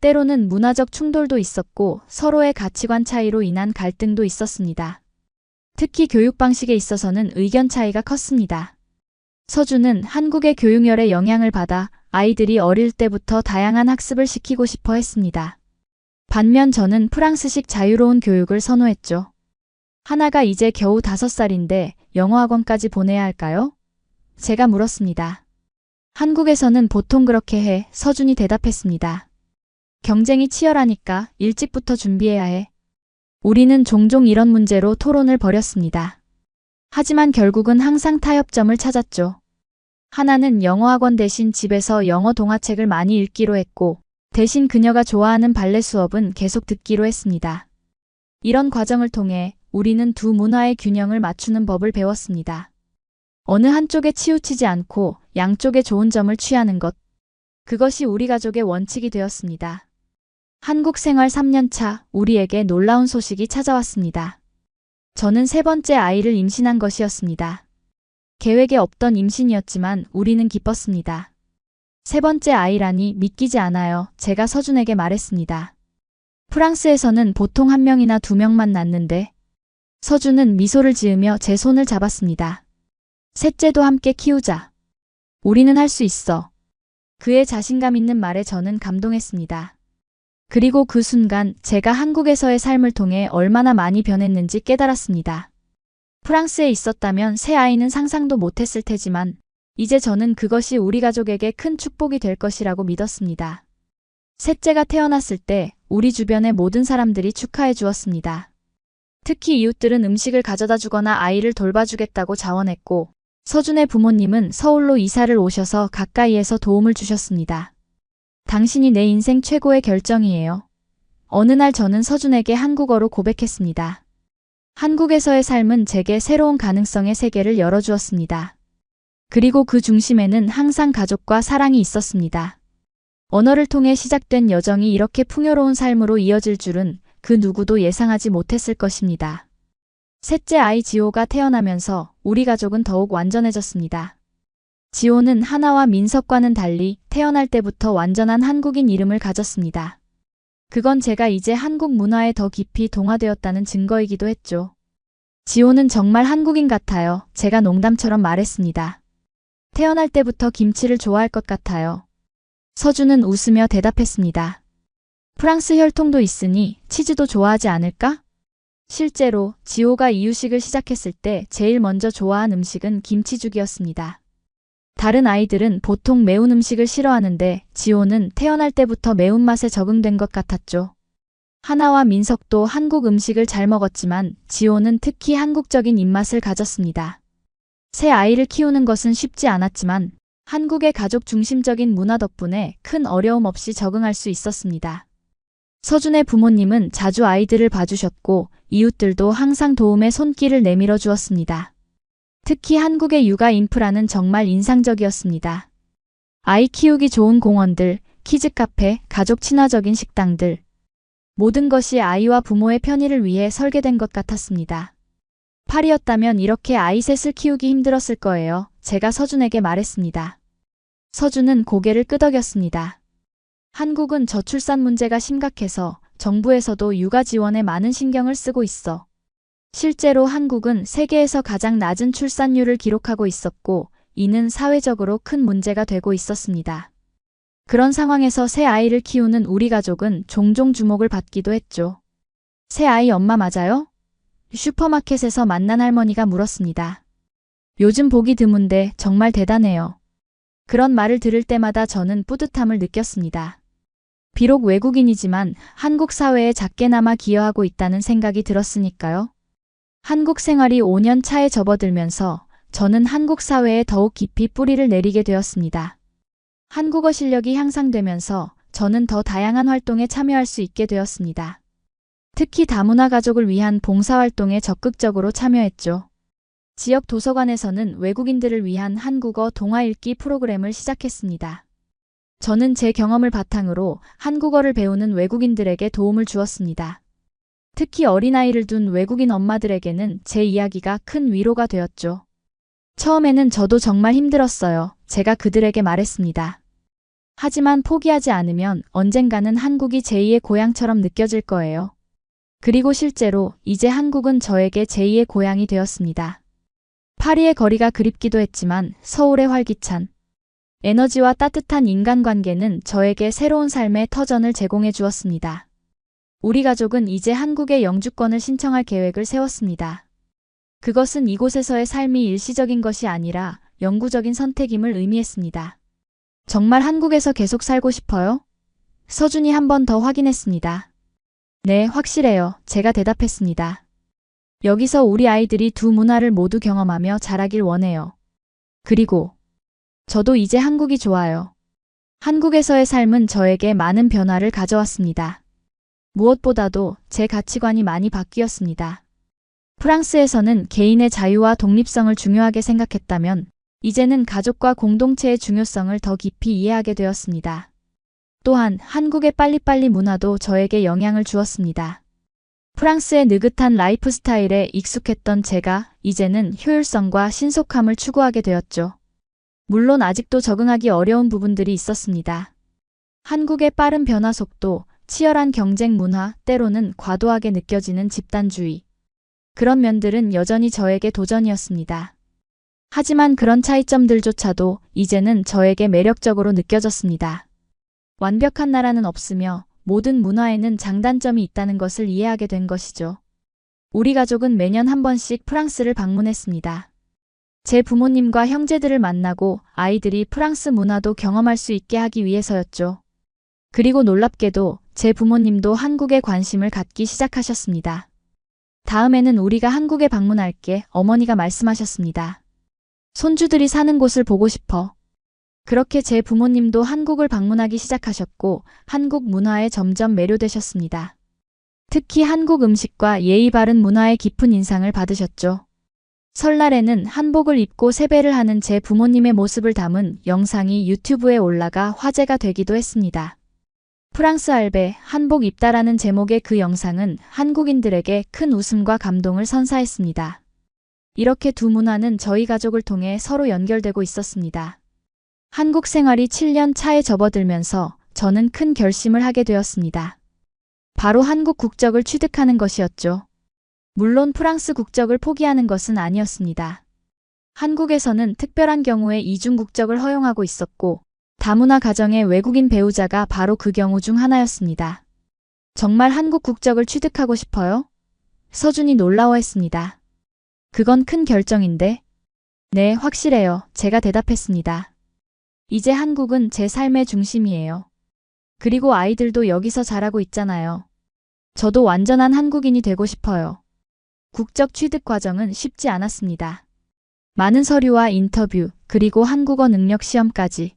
때로는 문화적 충돌도 있었고 서로의 가치관 차이로 인한 갈등도 있었습니다. 특히 교육 방식에 있어서는 의견 차이가 컸습니다. 서준은 한국의 교육열의 영향을 받아 아이들이 어릴 때부터 다양한 학습을 시키고 싶어 했습니다. 반면 저는 프랑스식 자유로운 교육을 선호했죠. 하나가 이제 겨우 5살인데 영어 학원까지 보내야 할까요? 제가 물었습니다. 한국에서는 보통 그렇게 해, 서준이 대답했습니다. 경쟁이 치열하니까 일찍부터 준비해야 해. 우리는 종종 이런 문제로 토론을 벌였습니다. 하지만 결국은 항상 타협점을 찾았죠. 하나는 영어 학원 대신 집에서 영어 동화책을 많이 읽기로 했고 대신 그녀가 좋아하는 발레 수업은 계속 듣기로 했습니다. 이런 과정을 통해 우리는 두 문화의 균형을 맞추는 법을 배웠습니다. 어느 한쪽에 치우치지 않고 양쪽의 좋은 점을 취하는 것. 그것이 우리 가족의 원칙이 되었습니다. 한국 생활 3년 차 우리에게 놀라운 소식이 찾아왔습니다. 저는 3번째 아이를 임신한 것이었습니다. 계획에 없던 임신이었지만 우리는 기뻤습니다. 3번째 아이라니 믿기지 않아요. 제가 서준에게 말했습니다. 프랑스에서는 보통 1명이나 2명만 낳는데 서준은 미소를 지으며 제 손을 잡았습니다. 셋째도 함께 키우자. 우리는 할 수 있어. 그의 자신감 있는 말에 저는 감동했습니다. 그리고 그 순간 제가 한국에서의 삶을 통해 얼마나 많이 변했는지 깨달았습니다. 프랑스에 있었다면 새 아이는 상상도 못했을 테지만 이제 저는 그것이 우리 가족에게 큰 축복이 될 것이라고 믿었습니다. 셋째가 태어났을 때 우리 주변의 모든 사람들이 축하해 주었습니다. 특히 이웃들은 음식을 가져다 주거나 아이를 돌봐주겠다고 자원했고 서준의 부모님은 서울로 이사를 오셔서 가까이에서 도움을 주셨습니다. 당신이 내 인생 최고의 결정이에요. 어느 날 저는 서준에게 한국어로 고백했습니다. 한국에서의 삶은 제게 새로운 가능성의 세계를 열어주었습니다. 그리고 그 중심에는 항상 가족과 사랑이 있었습니다. 언어를 통해 시작된 여정이 이렇게 풍요로운 삶으로 이어질 줄은 그 누구도 예상하지 못했을 것입니다. 셋째 아이 지호가 태어나면서 우리 가족은 더욱 완전해졌습니다. 지호는 하나와 민석과는 달리 태어날 때부터 완전한 한국인 이름을 가졌습니다. 그건 제가 이제 한국 문화에 더 깊이 동화되었다는 증거이기도 했죠. 지호는 정말 한국인 같아요. 제가 농담처럼 말했습니다. 태어날 때부터 김치를 좋아할 것 같아요. 서준은 웃으며 대답했습니다. 프랑스 혈통도 있으니 치즈도 좋아하지 않을까? 실제로 지호가 이유식을 시작했을 때 제일 먼저 좋아한 음식은 김치죽이었습니다. 다른 아이들은 보통 매운 음식을 싫어하는데 지호는 태어날 때부터 매운맛에 적응된 것 같았죠. 하나와 민석도 한국 음식을 잘 먹었지만 지호는 특히 한국적인 입맛을 가졌습니다. 새 아이를 키우는 것은 쉽지 않았지만 한국의 가족 중심적인 문화 덕분에 큰 어려움 없이 적응할 수 있었습니다. 서준의 부모님은 자주 아이들을 봐주셨고 이웃들도 항상 도움의 손길을 내밀어 주었습니다. 특히 한국의 육아 인프라는 정말 인상적이었습니다. 아이 키우기 좋은 공원들, 키즈 카페, 가족 친화적인 식당들. 모든 것이 아이와 부모의 편의를 위해 설계된 것 같았습니다. 파리였다면 이렇게 아이 셋을 키우기 힘들었을 거예요. 제가 서준에게 말했습니다. 서준은 고개를 끄덕였습니다. 한국은 저출산 문제가 심각해서 정부에서도 육아 지원에 많은 신경을 쓰고 있어. 실제로 한국은 세계에서 가장 낮은 출산율을 기록하고 있었고, 이는 사회적으로 큰 문제가 되고 있었습니다. 그런 상황에서 새 아이를 키우는 우리 가족은 종종 주목을 받기도 했죠. 새 아이 엄마 맞아요? 슈퍼마켓에서 만난 할머니가 물었습니다. 요즘 보기 드문데 정말 대단해요. 그런 말을 들을 때마다 저는 뿌듯함을 느꼈습니다. 비록 외국인이지만 한국 사회에 작게나마 기여하고 있다는 생각이 들었으니까요. 한국 생활이 5년 차에 접어들면서 저는 한국 사회에 더욱 깊이 뿌리를 내리게 되었습니다. 한국어 실력이 향상되면서 저는 더 다양한 활동에 참여할 수 있게 되었습니다. 특히 다문화 가족을 위한 봉사활동에 적극적으로 참여했죠. 지역 도서관에서는 외국인들을 위한 한국어 동화 읽기 프로그램을 시작했습니다. 저는 제 경험을 바탕으로 한국어를 배우는 외국인들에게 도움을 주었습니다. 특히 어린아이를 둔 외국인 엄마들에게는 제 이야기가 큰 위로가 되었죠. 처음에는 저도 정말 힘들었어요. 제가 그들에게 말했습니다. 하지만 포기하지 않으면 언젠가는 한국이 제2의 고향처럼 느껴질 거예요. 그리고 실제로 이제 한국은 저에게 제2의 고향이 되었습니다. 파리의 거리가 그립기도 했지만 서울의 활기찬 에너지와 따뜻한 인간관계는 저에게 새로운 삶의 터전을 제공해 주었습니다. 우리 가족은 이제 한국의 영주권을 신청할 계획을 세웠습니다. 그것은 이곳에서의 삶이 일시적인 것이 아니라 영구적인 선택임을 의미했습니다. 정말 한국에서 계속 살고 싶어요? 서준이 한 번 더 확인했습니다. 네, 확실해요. 제가 대답했습니다. 여기서 우리 아이들이 두 문화를 모두 경험하며 자라길 원해요. 그리고 저도 이제 한국이 좋아요. 한국에서의 삶은 저에게 많은 변화를 가져왔습니다. 무엇보다도 제 가치관이 많이 바뀌었습니다. 프랑스에서는 개인의 자유와 독립성을 중요하게 생각했다면 이제는 가족과 공동체의 중요성을 더 깊이 이해하게 되었습니다. 또한 한국의 빨리빨리 문화도 저에게 영향을 주었습니다. 프랑스의 느긋한 라이프 스타일에 익숙했던 제가 이제는 효율성과 신속함을 추구하게 되었죠. 물론 아직도 적응하기 어려운 부분들이 있었습니다. 한국의 빠른 변화 속도, 치열한 경쟁 문화, 때로는 과도하게 느껴지는 집단주의. 그런 면들은 여전히 저에게 도전이었습니다. 하지만 그런 차이점들조차도 이제는 저에게 매력적으로 느껴졌습니다. 완벽한 나라는 없으며 모든 문화에는 장단점이 있다는 것을 이해하게 된 것이죠. 우리 가족은 매년 한 번씩 프랑스를 방문했습니다. 제 부모님과 형제들을 만나고 아이들이 프랑스 문화도 경험할 수 있게 하기 위해서였죠. 그리고 놀랍게도 제 부모님도 한국에 관심을 갖기 시작하셨습니다. 다음에는 우리가 한국에 방문할게, 어머니가 말씀하셨습니다. 손주들이 사는 곳을 보고 싶어. 그렇게 제 부모님도 한국을 방문하기 시작하셨고 한국 문화에 점점 매료되셨습니다. 특히 한국 음식과 예의 바른 문화에 깊은 인상을 받으셨죠. 설날에는 한복을 입고 세배를 하는 제 부모님의 모습을 담은 영상이 유튜브에 올라가 화제가 되기도 했습니다. 프랑스 할배 한복 입다라는 제목의 그 영상은 한국인들에게 큰 웃음과 감동을 선사했습니다. 이렇게 두 문화는 저희 가족을 통해 서로 연결되고 있었습니다. 한국 생활이 7년 차에 접어들면서 저는 큰 결심을 하게 되었습니다. 바로 한국 국적을 취득하는 것이었죠. 물론 프랑스 국적을 포기하는 것은 아니었습니다. 한국에서는 특별한 경우에 이중 국적을 허용하고 있었고 다문화 가정의 외국인 배우자가 바로 그 경우 중 하나였습니다. 정말 한국 국적을 취득하고 싶어요? 서준이 놀라워했습니다. 그건 큰 결정인데. 네, 확실해요. 제가 대답했습니다. 이제 한국은 제 삶의 중심이에요. 그리고 아이들도 여기서 자라고 있잖아요. 저도 완전한 한국인이 되고 싶어요. 국적 취득 과정은 쉽지 않았습니다. 많은 서류와 인터뷰, 그리고 한국어 능력 시험까지.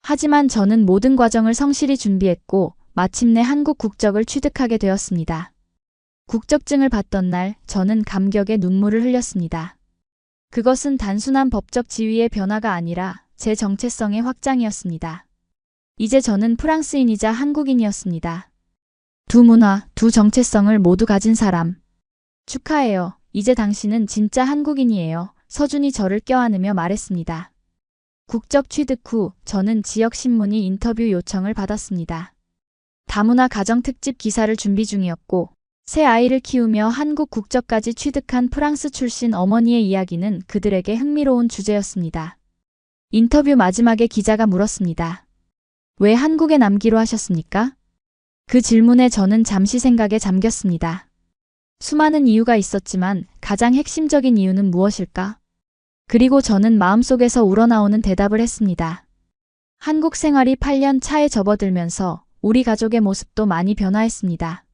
하지만 저는 모든 과정을 성실히 준비했고 마침내 한국 국적을 취득하게 되었습니다. 국적증을 받던 날 저는 감격의 눈물을 흘렸습니다. 그것은 단순한 법적 지위의 변화가 아니라 제 정체성의 확장이었습니다. 이제 저는 프랑스인이자 한국인이었습니다. 두 문화, 두 정체성을 모두 가진 사람. 축하해요. 이제 당신은 진짜 한국인이에요. 서준이 저를 껴안으며 말했습니다. 국적 취득 후 저는 지역신문이 인터뷰 요청을 받았습니다. 다문화 가정 특집 기사를 준비 중이었고 새 아이를 키우며 한국 국적까지 취득한 프랑스 출신 어머니의 이야기는 그들에게 흥미로운 주제였습니다. 인터뷰 마지막에 기자가 물었습니다. 왜 한국에 남기로 하셨습니까? 그 질문에 저는 잠시 생각에 잠겼습니다. 수많은 이유가 있었지만 가장 핵심적인 이유는 무엇일까? 그리고 저는 마음속에서 우러나오는 대답을 했습니다. 한국 생활이 8년 차에 접어들면서 우리 가족의 모습도 많이 변화했습니다.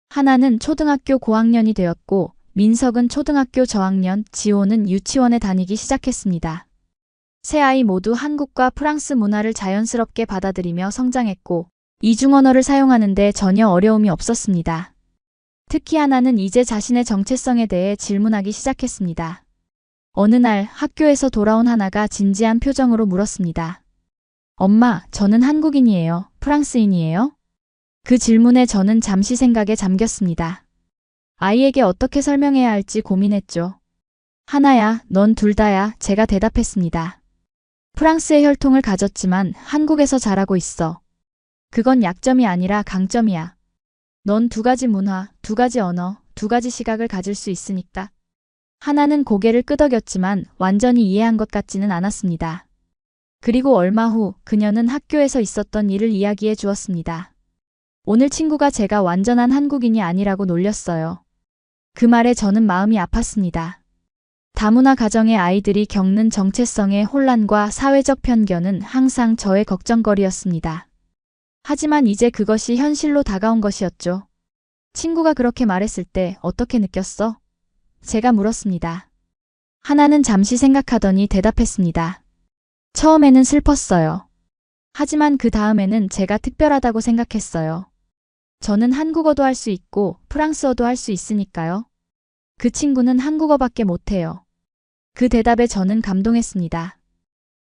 하나는 초등학교 고학년이 되었고 민석은 초등학교 저학년, 지호는 유치원에 다니기 시작했습니다. 세 아이 모두 한국과 프랑스 문화를 자연스럽게 받아들이며 성장했고 이중 언어를 사용하는데 전혀 어려움이 없었습니다. 특히 하나는 이제 자신의 정체성에 대해 질문하기 시작했습니다. 어느 날 학교에서 돌아온 하나가 진지한 표정으로 물었습니다. 엄마, 저는 한국인이에요. 프랑스인이에요? 그 질문에 저는 잠시 생각에 잠겼습니다. 아이에게 어떻게 설명해야 할지 고민했죠. 하나야, 넌 둘 다야, 제가 대답했습니다. 프랑스의 혈통을 가졌지만 한국에서 자라고 있어. 그건 약점이 아니라 강점이야. 넌 두 가지 문화, 두 가지 언어, 두 가지 시각을 가질 수 있으니까. 하나는 고개를 끄덕였지만 완전히 이해한 것 같지는 않았습니다. 그리고 얼마 후 그녀는 학교에서 있었던 일을 이야기해 주었습니다. 오늘 친구가 제가 완전한 한국인이 아니라고 놀렸어요. 그 말에 저는 마음이 아팠습니다. 다문화 가정의 아이들이 겪는 정체성의 혼란과 사회적 편견은 항상 저의 걱정거리였습니다. 하지만 이제 그것이 현실로 다가온 것이었죠. 친구가 그렇게 말했을 때 어떻게 느꼈어? 제가 물었습니다. 하나는 잠시 생각하더니 대답했습니다. 처음에는 슬펐어요. 하지만 그 다음에는 제가 특별하다고 생각했어요. 저는 한국어도 할 수 있고 프랑스어도 할 수 있으니까요. 그 친구는 한국어밖에 못해요. 그 대답에 저는 감동했습니다.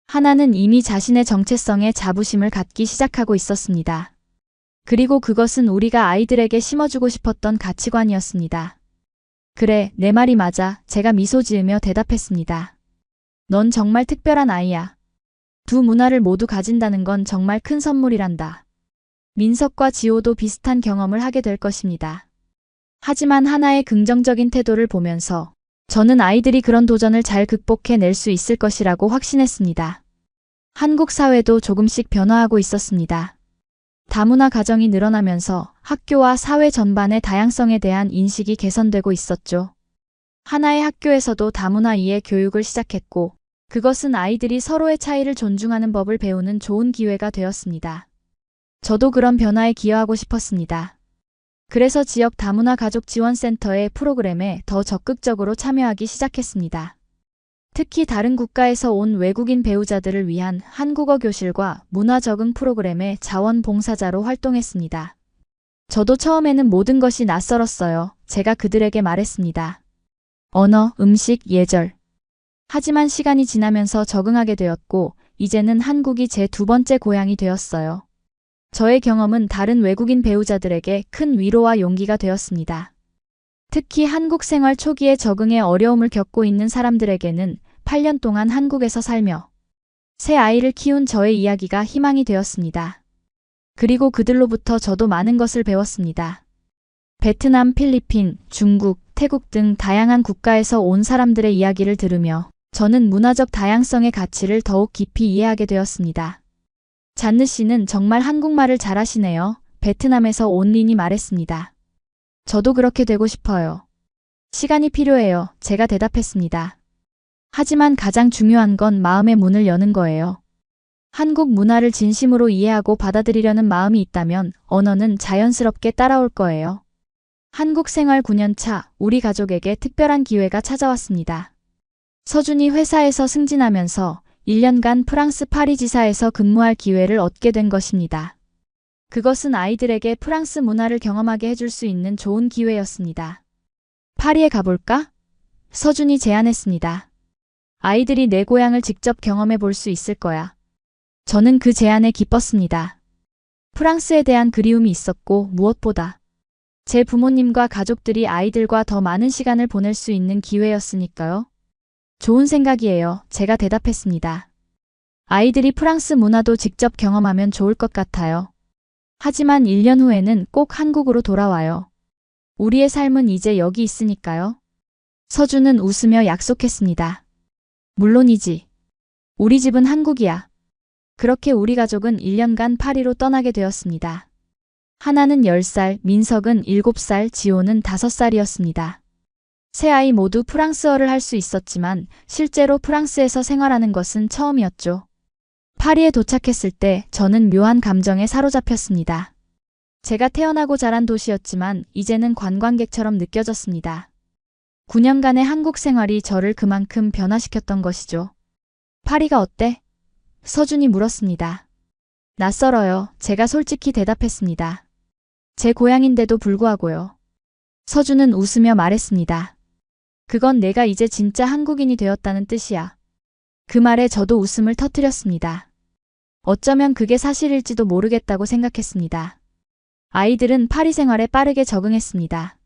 하나는 이미 자신의 정체성에 자부심을 갖기 시작하고 있었습니다. 그리고 그것은 우리가 아이들에게 심어주고 싶었던 가치관이었습니다. 그래, 내 말이 맞아. 제가 미소 지으며 대답했습니다. 넌 정말 특별한 아이야. 두 문화를 모두 가진다는 건 정말 큰 선물이란다. 민석과 지호도 비슷한 경험을 하게 될 것입니다. 하지만 하나의 긍정적인 태도를 보면서 저는 아이들이 그런 도전을 잘 극복해낼 수 있을 것이라고 확신했습니다. 한국 사회도 조금씩 변화하고 있었습니다. 다문화 가정이 늘어나면서 학교와 사회 전반의 다양성에 대한 인식이 개선되고 있었죠. 하나의 학교에서도 다문화 이해 교육을 시작했고 그것은 아이들이 서로의 차이를 존중하는 법을 배우는 좋은 기회가 되었습니다. 저도 그런 변화에 기여하고 싶었습니다. 그래서 지역 다문화 가족 지원센터의 프로그램에 더 적극적으로 참여하기 시작했습니다. 특히 다른 국가에서 온 외국인 배우자들을 위한 한국어 교실과 문화 적응 프로그램의 자원봉사자로 활동했습니다. 저도 처음에는 모든 것이 낯설었어요. 제가 그들에게 말했습니다. 언어, 음식, 예절. 하지만 시간이 지나면서 적응하게 되었고 이제는 한국이 제 두 번째 고향이 되었어요. 저의 경험은 다른 외국인 배우자들에게 큰 위로와 용기가 되었습니다. 특히 한국 생활 초기에 적응에 어려움을 겪고 있는 사람들에게는 8년 동안 한국에서 살며 새 아이를 키운 저의 이야기가 희망이 되었습니다. 그리고 그들로부터 저도 많은 것을 배웠습니다. 베트남, 필리핀, 중국, 태국 등 다양한 국가에서 온 사람들의 이야기를 들으며 저는 문화적 다양성의 가치를 더욱 깊이 이해하게 되었습니다. 잔느 씨는 정말 한국말을 잘하시네요. 베트남에서 온 린이 말했습니다. 저도 그렇게 되고 싶어요. 시간이 필요해요. 제가 대답했습니다. 하지만 가장 중요한 건 마음의 문을 여는 거예요. 한국 문화를 진심으로 이해하고 받아들이려는 마음이 있다면 언어는 자연스럽게 따라올 거예요. 한국 생활 9년 차, 우리 가족에게 특별한 기회가 찾아왔습니다. 서준이 회사에서 승진하면서 1년간 프랑스 파리 지사에서 근무할 기회를 얻게 된 것입니다. 그것은 아이들에게 프랑스 문화를 경험하게 해줄 수 있는 좋은 기회였습니다. 파리에 가볼까? 서준이 제안했습니다. 아이들이 내 고향을 직접 경험해 볼 수 있을 거야. 저는 그 제안에 기뻤습니다. 프랑스에 대한 그리움이 있었고 무엇보다 제 부모님과 가족들이 아이들과 더 많은 시간을 보낼 수 있는 기회였으니까요. 좋은 생각이에요. 제가 대답했습니다. 아이들이 프랑스 문화도 직접 경험하면 좋을 것 같아요. 하지만 1년 후에는 꼭 한국으로 돌아와요. 우리의 삶은 이제 여기 있으니까요. 서준은 웃으며 약속했습니다. 물론이지. 우리 집은 한국이야. 그렇게 우리 가족은 1년간 파리로 떠나게 되었습니다. 하나는 10살, 민석은 7살, 지호는 5살이었습니다. 세 아이 모두 프랑스어를 할 수 있었지만 실제로 프랑스에서 생활하는 것은 처음이었죠. 파리에 도착했을 때 저는 묘한 감정에 사로잡혔습니다. 제가 태어나고 자란 도시였지만 이제는 관광객처럼 느껴졌습니다. 9년간의 한국 생활이 저를 그만큼 변화시켰던 것이죠. 파리가 어때? 서준이 물었습니다. 낯설어요. 제가 솔직히 대답했습니다. 제 고향인데도 불구하고요. 서준은 웃으며 말했습니다. 그건 내가 이제 진짜 한국인이 되었다는 뜻이야. 그 말에 저도 웃음을 터뜨렸습니다. 어쩌면 그게 사실일지도 모르겠다고 생각했습니다. 아이들은 파리 생활에 빠르게 적응했습니다.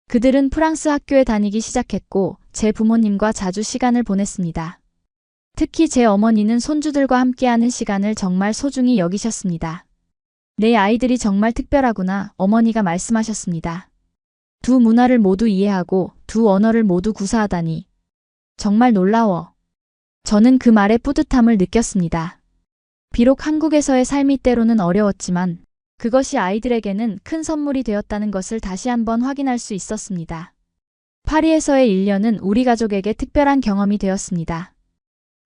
그들은 프랑스 학교에 다니기 시작했고 제 부모님과 자주 시간을 보냈습니다. 특히 제 어머니는 손주들과 함께하는 시간을 정말 소중히 여기셨습니다. 내 아이들이 정말 특별하구나, 어머니가 말씀하셨습니다. 두 문화를 모두 이해하고 두 언어를 모두 구사하다니. 정말 놀라워. 저는 그 말에 뿌듯함을 느꼈습니다. 비록 한국에서의 삶이 때로는 어려웠지만 그것이 아이들에게는 큰 선물이 되었다는 것을 다시 한번 확인할 수 있었습니다. 파리에서의 1년은 우리 가족에게 특별한 경험이 되었습니다.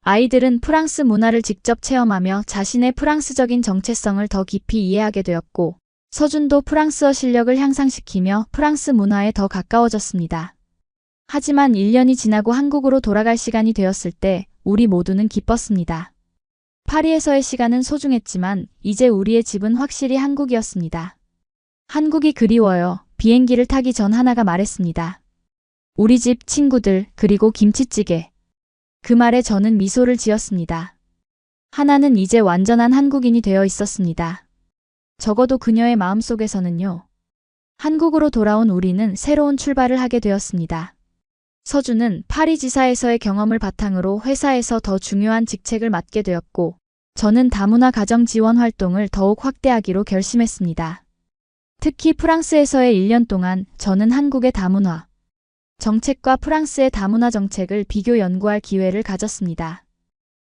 아이들은 프랑스 문화를 직접 체험하며 자신의 프랑스적인 정체성을 더 깊이 이해하게 되었고, 서준도 프랑스어 실력을 향상시키며 프랑스 문화에 더 가까워졌습니다. 하지만 1년이 지나고 한국으로 돌아갈 시간이 되었을 때 우리 모두는 기뻤습니다. 파리에서의 시간은 소중했지만 이제 우리의 집은 확실히 한국이었습니다. 한국이 그리워요. 비행기를 타기 전 하나가 말했습니다. 우리 집, 친구들, 그리고 김치찌개. 그 말에 저는 미소를 지었습니다. 하나는 이제 완전한 한국인이 되어 있었습니다. 적어도 그녀의 마음속에서는요. 한국으로 돌아온 우리는 새로운 출발을 하게 되었습니다. 서준은 파리 지사에서의 경험을 바탕으로 회사에서 더 중요한 직책을 맡게 되었고, 저는 다문화 가정 지원 활동을 더욱 확대하기로 결심했습니다. 특히 프랑스에서의 1년 동안 저는 한국의 다문화 정책과 프랑스의 다문화 정책을 비교 연구할 기회를 가졌습니다.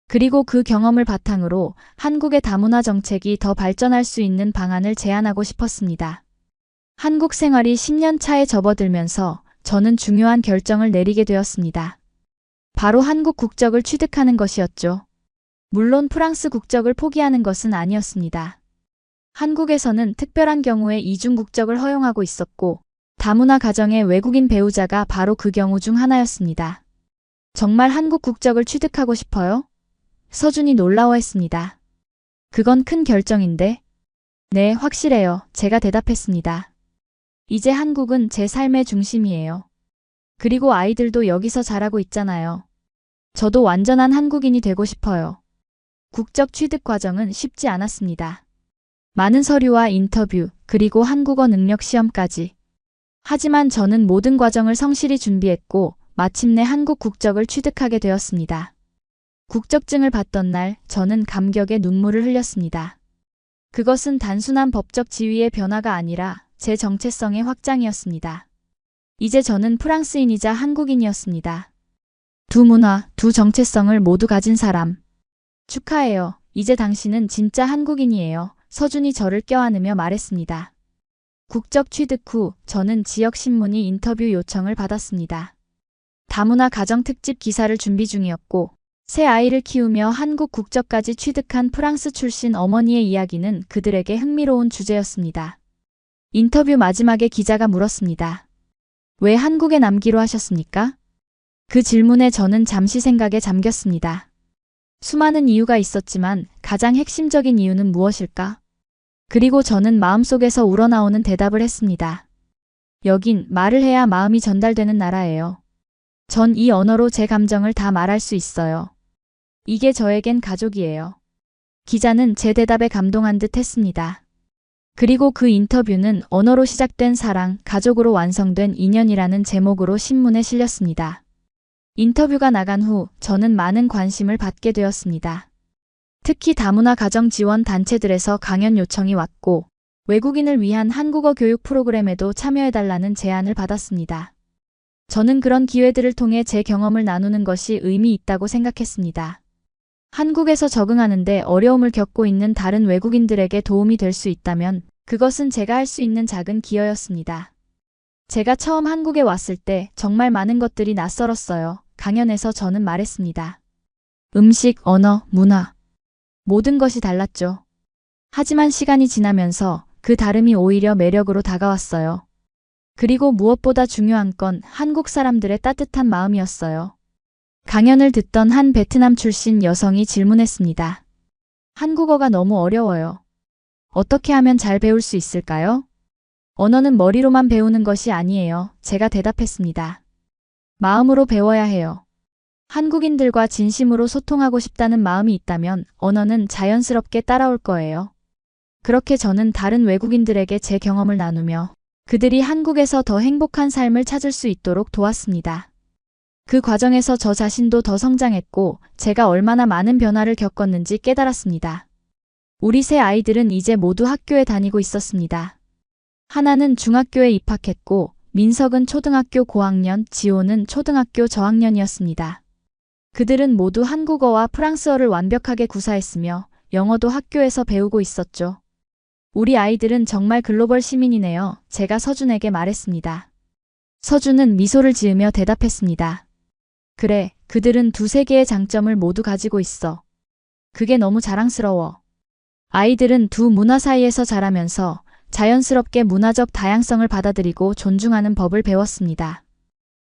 그리고 그 경험을 바탕으로 한국의 다문화 정책이 더 발전할 수 있는 방안을 제안하고 싶었습니다. 한국 생활이 10년 차에 접어들면서 저는 중요한 결정을 내리게 되었습니다. 바로 한국 국적을 취득하는 것이었죠. 물론 프랑스 국적을 포기하는 것은 아니었습니다. 한국에서는 특별한 경우에 이중 국적을 허용하고 있었고, 다문화 가정의 외국인 배우자가 바로 그 경우 중 하나였습니다. 정말 한국 국적을 취득하고 싶어요? 서준이 놀라워했습니다. 그건 큰 결정인데. 네, 확실해요. 제가 대답했습니다. 이제 한국은 제 삶의 중심이에요. 그리고 아이들도 여기서 자라고 있잖아요. 저도 완전한 한국인이 되고 싶어요. 국적 취득 과정은 쉽지 않았습니다. 많은 서류와 인터뷰, 그리고 한국어 능력 시험까지. 하지만 저는 모든 과정을 성실히 준비했고 마침내 한국 국적을 취득하게 되었습니다. 국적증을 받던 날 저는 감격의 눈물을 흘렸습니다. 그것은 단순한 법적 지위의 변화가 아니라 제 정체성의 확장이었습니다. 이제 저는 프랑스인이자 한국인이었습니다. 두 문화, 두 정체성을 모두 가진 사람. 축하해요. 이제 당신은 진짜 한국인이에요. 서준이 저를 껴안으며 말했습니다. 국적 취득 후 저는 지역신문이 인터뷰 요청을 받았습니다. 다문화 가정 특집 기사를 준비 중이었고, 새 아이를 키우며 한국 국적까지 취득한 프랑스 출신 어머니의 이야기는 그들에게 흥미로운 주제였습니다. 인터뷰 마지막에 기자가 물었습니다. 왜 한국에 남기로 하셨습니까? 그 질문에 저는 잠시 생각에 잠겼습니다. 수많은 이유가 있었지만 가장 핵심적인 이유는 무엇일까? 그리고 저는 마음속에서 우러나오는 대답을 했습니다. 여긴 말을 해야 마음이 전달되는 나라예요. 전 이 언어로 제 감정을 다 말할 수 있어요. 이게 저에겐 가족이에요. 기자는 제 대답에 감동한 듯 했습니다. 그리고 그 인터뷰는 언어로 시작된 사랑, 가족으로 완성된 인연이라는 제목으로 신문에 실렸습니다. 인터뷰가 나간 후 저는 많은 관심을 받게 되었습니다. 특히 다문화 가정 지원 단체들에서 강연 요청이 왔고, 외국인을 위한 한국어 교육 프로그램에도 참여해달라는 제안을 받았습니다. 저는 그런 기회들을 통해 제 경험을 나누는 것이 의미 있다고 생각했습니다. 한국에서 적응하는데 어려움을 겪고 있는 다른 외국인들에게 도움이 될 수 있다면 그것은 제가 할 수 있는 작은 기여였습니다. 제가 처음 한국에 왔을 때 정말 많은 것들이 낯설었어요. 강연에서 저는 말했습니다. 음식, 언어, 문화. 모든 것이 달랐죠. 하지만 시간이 지나면서 그 다름이 오히려 매력으로 다가왔어요. 그리고 무엇보다 중요한 건 한국 사람들의 따뜻한 마음이었어요. 강연을 듣던 한 베트남 출신 여성이 질문했습니다. 한국어가 너무 어려워요. 어떻게 하면 잘 배울 수 있을까요? 언어는 머리로만 배우는 것이 아니에요. 제가 대답했습니다. 마음으로 배워야 해요. 한국인들과 진심으로 소통하고 싶다는 마음이 있다면 언어는 자연스럽게 따라올 거예요. 그렇게 저는 다른 외국인들에게 제 경험을 나누며 그들이 한국에서 더 행복한 삶을 찾을 수 있도록 도왔습니다. 그 과정에서 저 자신도 더 성장했고 제가 얼마나 많은 변화를 겪었는지 깨달았습니다. 우리 세 아이들은 이제 모두 학교에 다니고 있었습니다. 하나는 중학교에 입학했고 민석은 초등학교 고학년, 지호는 초등학교 저학년이었습니다. 그들은 모두 한국어와 프랑스어를 완벽하게 구사했으며 영어도 학교에서 배우고 있었죠. 우리 아이들은 정말 글로벌 시민이네요. 제가 서준에게 말했습니다. 서준은 미소를 지으며 대답했습니다. 그래, 그들은 두세 개의 장점을 모두 가지고 있어. 그게 너무 자랑스러워. 아이들은 두 문화 사이에서 자라면서 자연스럽게 문화적 다양성을 받아들이고 존중하는 법을 배웠습니다.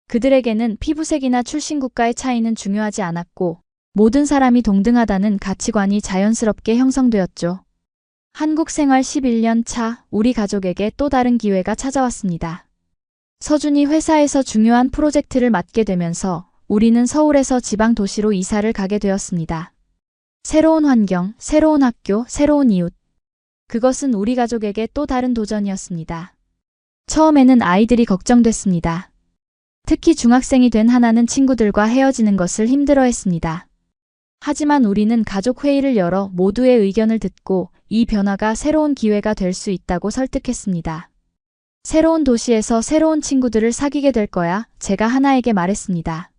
그들에게는 피부색이나 출신 국가의 차이는 중요하지 않았고 모든 사람이 동등하다는 가치관이 자연스럽게 형성되었죠. 한국 생활 11년 차, 우리 가족에게 또 다른 기회가 찾아왔습니다. 서준이 회사에서 중요한 프로젝트를 맡게 되면서 우리는 서울에서 지방 도시로 이사를 가게 되었습니다. 새로운 환경, 새로운 학교, 새로운 이웃. 그것은 우리 가족에게 또 다른 도전이었습니다. 처음에는 아이들이 걱정됐습니다. 특히 중학생이 된 하나는 친구들과 헤어지는 것을 힘들어했습니다. 하지만 우리는 가족 회의를 열어 모두의 의견을 듣고 이 변화가 새로운 기회가 될 수 있다고 설득했습니다. 새로운 도시에서 새로운 친구들을 사귀게 될 거야, 제가 하나에게 말했습니다.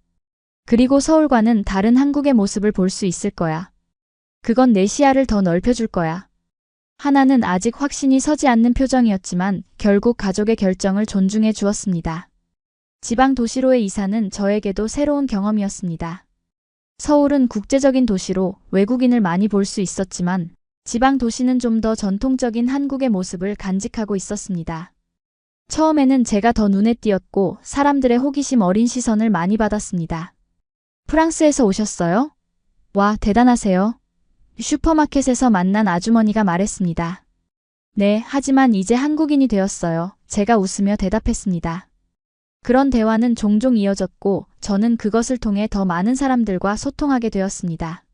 그리고 서울과는 다른 한국의 모습을 볼 수 있을 거야. 그건 내 시야를 더 넓혀줄 거야. 하나는 아직 확신이 서지 않는 표정이었지만 결국 가족의 결정을 존중해 주었습니다. 지방 도시로의 이사는 저에게도 새로운 경험이었습니다. 서울은 국제적인 도시로 외국인을 많이 볼 수 있었지만 지방 도시는 좀 더 전통적인 한국의 모습을 간직하고 있었습니다. 처음에는 제가 더 눈에 띄었고 사람들의 호기심 어린 시선을 많이 받았습니다. 프랑스에서 오셨어요? 와, 대단하세요. 슈퍼마켓에서 만난 아주머니가 말했습니다. 네, 하지만 이제 한국인이 되었어요. 제가 웃으며 대답했습니다. 그런 대화는 종종 이어졌고 저는 그것을 통해 더 많은 사람들과 소통하게 되었습니다.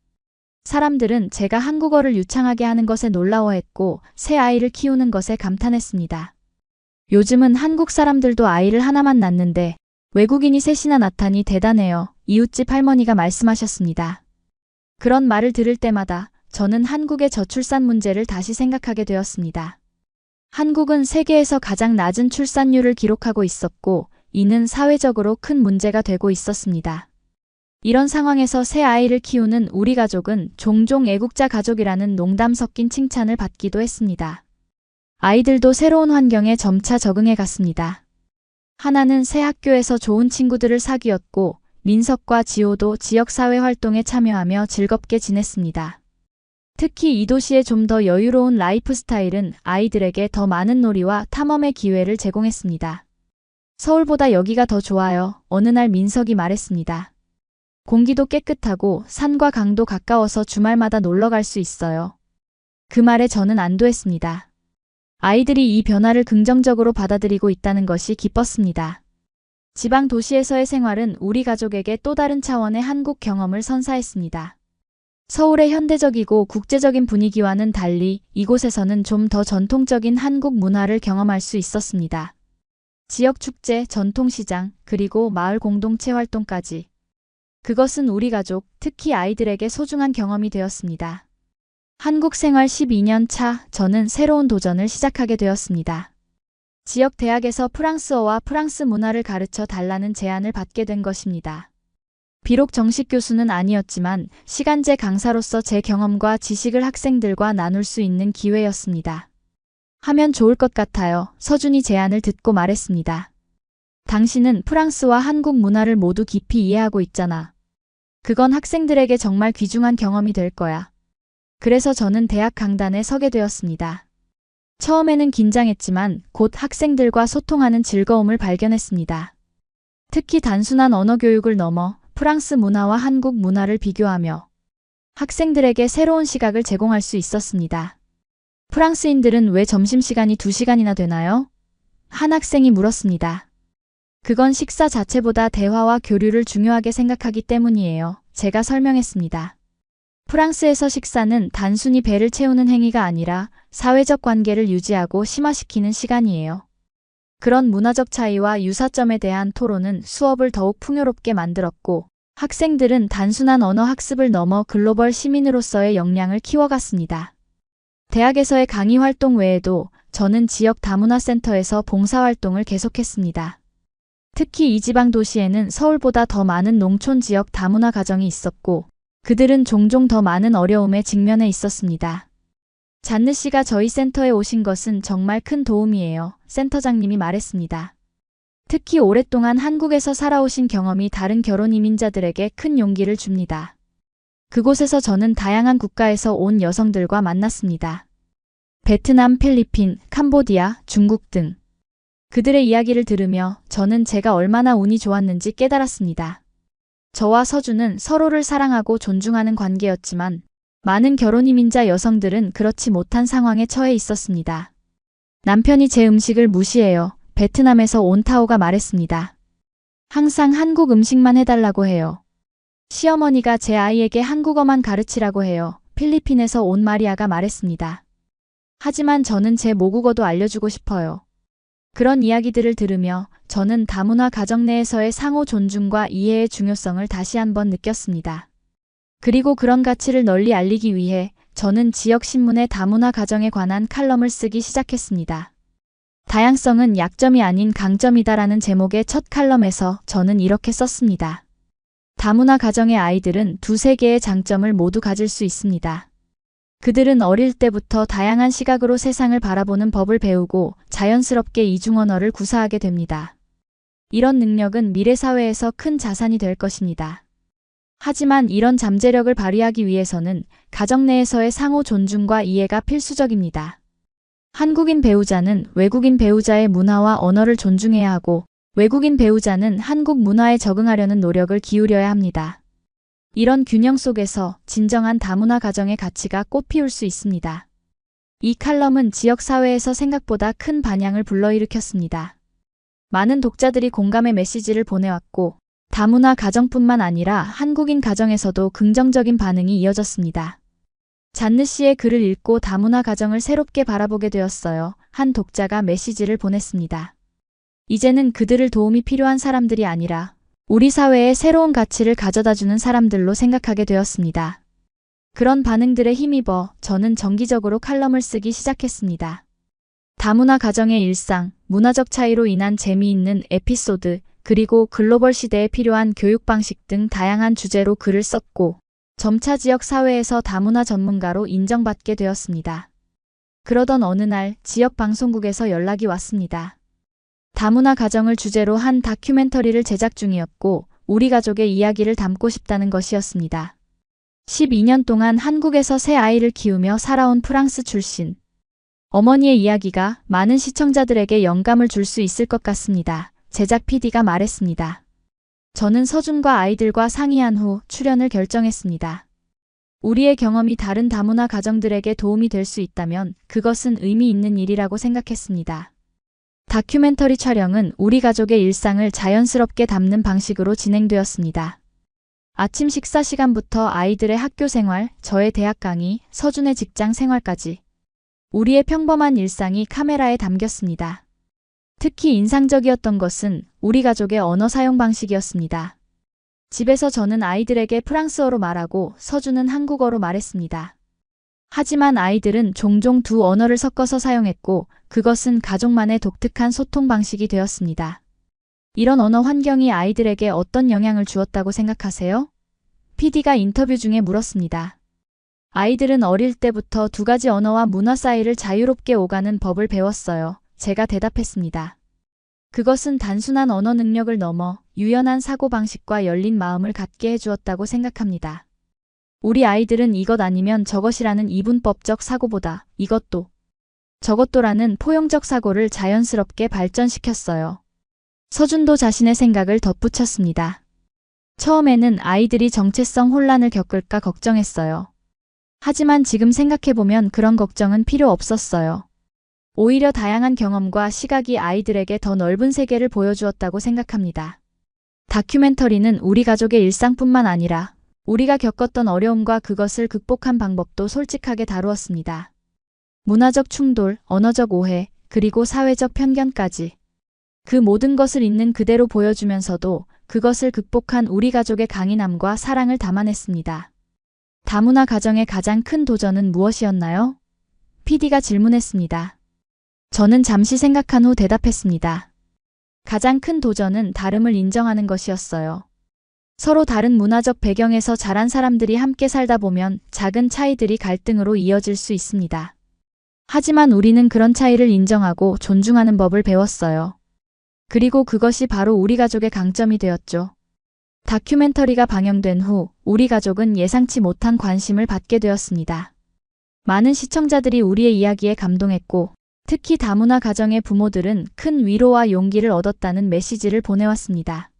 사람들은 제가 한국어를 유창하게 하는 것에 놀라워했고 새 아이를 키우는 것에 감탄했습니다. 요즘은 한국 사람들도 아이를 하나만 낳는데 외국인이 셋이나 낳다니 대단해요. 이웃집 할머니가 말씀하셨습니다. 그런 말을 들을 때마다 저는 한국의 저출산 문제를 다시 생각하게 되었습니다. 한국은 세계에서 가장 낮은 출산율을 기록하고 있었고 이는 사회적으로 큰 문제가 되고 있었습니다. 이런 상황에서 새 아이를 키우는 우리 가족은 종종 애국자 가족이라는 농담 섞인 칭찬을 받기도 했습니다. 아이들도 새로운 환경에 점차 적응해 갔습니다. 하나는 새 학교에서 좋은 친구들을 사귀었고 민석과 지호도 지역사회 활동에 참여하며 즐겁게 지냈습니다. 특히 이 도시의 좀 더 여유로운 라이프 스타일은 아이들에게 더 많은 놀이와 탐험의 기회를 제공했습니다. 서울보다 여기가 더 좋아요. 어느 날 민석이 말했습니다. 공기도 깨끗하고 산과 강도 가까워서 주말마다 놀러 갈 수 있어요. 그 말에 저는 안도했습니다. 아이들이 이 변화를 긍정적으로 받아들이고 있다는 것이 기뻤습니다. 지방 도시에서의 생활은 우리 가족에게 또 다른 차원의 한국 경험을 선사했습니다. 서울의 현대적이고 국제적인 분위기와는 달리 이곳에서는 좀 더 전통적인 한국 문화를 경험할 수 있었습니다. 지역 축제, 전통시장, 그리고 마을 공동체 활동까지. 그것은 우리 가족, 특히 아이들에게 소중한 경험이 되었습니다. 한국 생활 12년 차, 저는 새로운 도전을 시작하게 되었습니다. 지역 대학에서 프랑스어와 프랑스 문화를 가르쳐 달라는 제안을 받게 된 것입니다. 비록 정식 교수는 아니었지만 시간제 강사로서 제 경험과 지식을 학생들과 나눌 수 있는 기회였습니다. 하면 좋을 것 같아요. 서준이 제안을 듣고 말했습니다. 당신은 프랑스와 한국 문화를 모두 깊이 이해하고 있잖아. 그건 학생들에게 정말 귀중한 경험이 될 거야. 그래서 저는 대학 강단에 서게 되었습니다. 처음에는 긴장했지만 곧 학생들과 소통하는 즐거움을 발견했습니다. 특히 단순한 언어 교육을 넘어 프랑스 문화와 한국 문화를 비교하며 학생들에게 새로운 시각을 제공할 수 있었습니다. 프랑스인들은 왜 점심시간이 2시간이나 되나요? 한 학생이 물었습니다. 그건 식사 자체보다 대화와 교류를 중요하게 생각하기 때문이에요. 제가 설명했습니다. 프랑스에서 식사는 단순히 배를 채우는 행위가 아니라 사회적 관계를 유지하고 심화시키는 시간이에요. 그런 문화적 차이와 유사점에 대한 토론은 수업을 더욱 풍요롭게 만들었고 학생들은 단순한 언어 학습을 넘어 글로벌 시민으로서의 역량을 키워갔습니다. 대학에서의 강의 활동 외에도 저는 지역 다문화센터에서 봉사활동을 계속했습니다. 특히 이 지방 도시에는 서울보다 더 많은 농촌 지역 다문화 가정이 있었고 그들은 종종 더 많은 어려움에 직면해 있었습니다. 잔느 씨가 저희 센터에 오신 것은 정말 큰 도움이에요. 센터장님이 말했습니다. 특히 오랫동안 한국에서 살아오신 경험이 다른 결혼 이민자들에게 큰 용기를 줍니다. 그곳에서 저는 다양한 국가에서 온 여성들과 만났습니다. 베트남, 필리핀, 캄보디아, 중국 등. 그들의 이야기를 들으며 저는 제가 얼마나 운이 좋았는지 깨달았습니다. 저와 서준은 서로를 사랑하고 존중하는 관계였지만 많은 결혼 이민자 여성들은 그렇지 못한 상황에 처해 있었습니다. 남편이 제 음식을 무시해요. 베트남에서 온 타오가 말했습니다. 항상 한국 음식만 해달라고 해요. 시어머니가 제 아이에게 한국어만 가르치라고 해요. 필리핀에서 온 마리아가 말했습니다. 하지만 저는 제 모국어도 알려주고 싶어요. 그런 이야기들을 들으며 저는 다문화 가정 내에서의 상호 존중과 이해의 중요성을 다시 한번 느꼈습니다. 그리고 그런 가치를 널리 알리기 위해 저는 지역 신문에 다문화 가정에 관한 칼럼을 쓰기 시작했습니다. 다양성은 약점이 아닌 강점이다라는 제목의 첫 칼럼에서 저는 이렇게 썼습니다. 다문화 가정의 아이들은 두세 개의 장점을 모두 가질 수 있습니다. 그들은 어릴 때부터 다양한 시각으로 세상을 바라보는 법을 배우고 자연스럽게 이중 언어를 구사하게 됩니다. 이런 능력은 미래 사회에서 큰 자산이 될 것입니다. 하지만 이런 잠재력을 발휘하기 위해서는 가정 내에서의 상호 존중과 이해가 필수적입니다. 한국인 배우자는 외국인 배우자의 문화와 언어를 존중해야 하고 외국인 배우자는 한국 문화에 적응하려는 노력을 기울여야 합니다. 이런 균형 속에서 진정한 다문화 가정의 가치가 꽃피울 수 있습니다. 이 칼럼은 지역사회에서 생각보다 큰 반향을 불러일으켰습니다. 많은 독자들이 공감의 메시지를 보내왔고 다문화 가정뿐만 아니라 한국인 가정에서도 긍정적인 반응이 이어졌습니다. 잔느 씨의 글을 읽고 다문화 가정을 새롭게 바라보게 되었어요. 한 독자가 메시지를 보냈습니다. 이제는 그들을 도움이 필요한 사람들이 아니라 우리 사회에 새로운 가치를 가져다주는 사람들로 생각하게 되었습니다. 그런 반응들에 힘입어 저는 정기적으로 칼럼을 쓰기 시작했습니다. 다문화 가정의 일상, 문화적 차이로 인한 재미있는 에피소드, 그리고 글로벌 시대에 필요한 교육 방식 등 다양한 주제로 글을 썼고 점차 지역 사회에서 다문화 전문가로 인정받게 되었습니다. 그러던 어느 날 지역 방송국에서 연락이 왔습니다. 다문화 가정을 주제로 한 다큐멘터리를 제작 중이었고 우리 가족의 이야기를 담고 싶다는 것이었습니다. 12년 동안 한국에서 새 아이를 키우며 살아온 프랑스 출신 어머니의 이야기가 많은 시청자들에게 영감을 줄 수 있을 것 같습니다. 제작 PD가 말했습니다. 저는 서준과 아이들과 상의한 후 출연을 결정했습니다. 우리의 경험이 다른 다문화 가정들에게 도움이 될 수 있다면 그것은 의미 있는 일이라고 생각했습니다. 다큐멘터리 촬영은 우리 가족의 일상을 자연스럽게 담는 방식으로 진행되었습니다. 아침 식사 시간부터 아이들의 학교 생활, 저의 대학 강의, 서준의 직장 생활까지 우리의 평범한 일상이 카메라에 담겼습니다. 특히 인상적이었던 것은 우리 가족의 언어 사용 방식이었습니다. 집에서 저는 아이들에게 프랑스어로 말하고 서준은 한국어로 말했습니다. 하지만 아이들은 종종 두 언어를 섞어서 사용했고 그것은 가족만의 독특한 소통 방식이 되었습니다. 이런 언어 환경이 아이들에게 어떤 영향을 주었다고 생각하세요? PD가 인터뷰 중에 물었습니다. 아이들은 어릴 때부터 두 가지 언어와 문화 사이를 자유롭게 오가는 법을 배웠어요. 제가 대답했습니다. 그것은 단순한 언어 능력을 넘어 유연한 사고방식과 열린 마음을 갖게 해주었다고 생각합니다. 우리 아이들은 이것 아니면 저것이라는 이분법적 사고보다 이것도 저것도라는 포용적 사고를 자연스럽게 발전시켰어요. 서준도 자신의 생각을 덧붙였습니다. 처음에는 아이들이 정체성 혼란을 겪을까 걱정했어요. 하지만 지금 생각해보면 그런 걱정은 필요 없었어요. 오히려 다양한 경험과 시각이 아이들에게 더 넓은 세계를 보여주었다고 생각합니다. 다큐멘터리는 우리 가족의 일상뿐만 아니라 우리가 겪었던 어려움과 그것을 극복한 방법도 솔직하게 다루었습니다. 문화적 충돌, 언어적 오해, 그리고 사회적 편견까지. 그 모든 것을 있는 그대로 보여주면서도 그것을 극복한 우리 가족의 강인함과 사랑을 담아냈습니다. 다문화 가정의 가장 큰 도전은 무엇이었나요? PD가 질문했습니다. 저는 잠시 생각한 후 대답했습니다. 가장 큰 도전은 다름을 인정하는 것이었어요. 서로 다른 문화적 배경에서 자란 사람들이 함께 살다 보면 작은 차이들이 갈등으로 이어질 수 있습니다. 하지만 우리는 그런 차이를 인정하고 존중하는 법을 배웠어요. 그리고 그것이 바로 우리 가족의 강점이 되었죠. 다큐멘터리가 방영된 후 우리 가족은 예상치 못한 관심을 받게 되었습니다. 많은 시청자들이 우리의 이야기에 감동했고 특히 다문화 가정의 부모들은 큰 위로와 용기를 얻었다는 메시지를 보내왔습니다.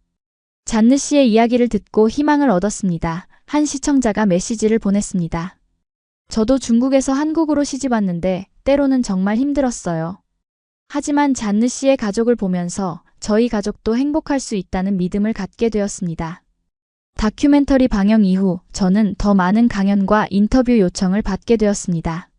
잔느 씨의 이야기를 듣고 희망을 얻었습니다. 한 시청자가 메시지를 보냈습니다. 저도 중국에서 한국으로 시집 왔는데 때로는 정말 힘들었어요. 하지만 잔느 씨의 가족을 보면서 저희 가족도 행복할 수 있다는 믿음을 갖게 되었습니다. 다큐멘터리 방영 이후 저는 더 많은 강연과 인터뷰 요청을 받게 되었습니다.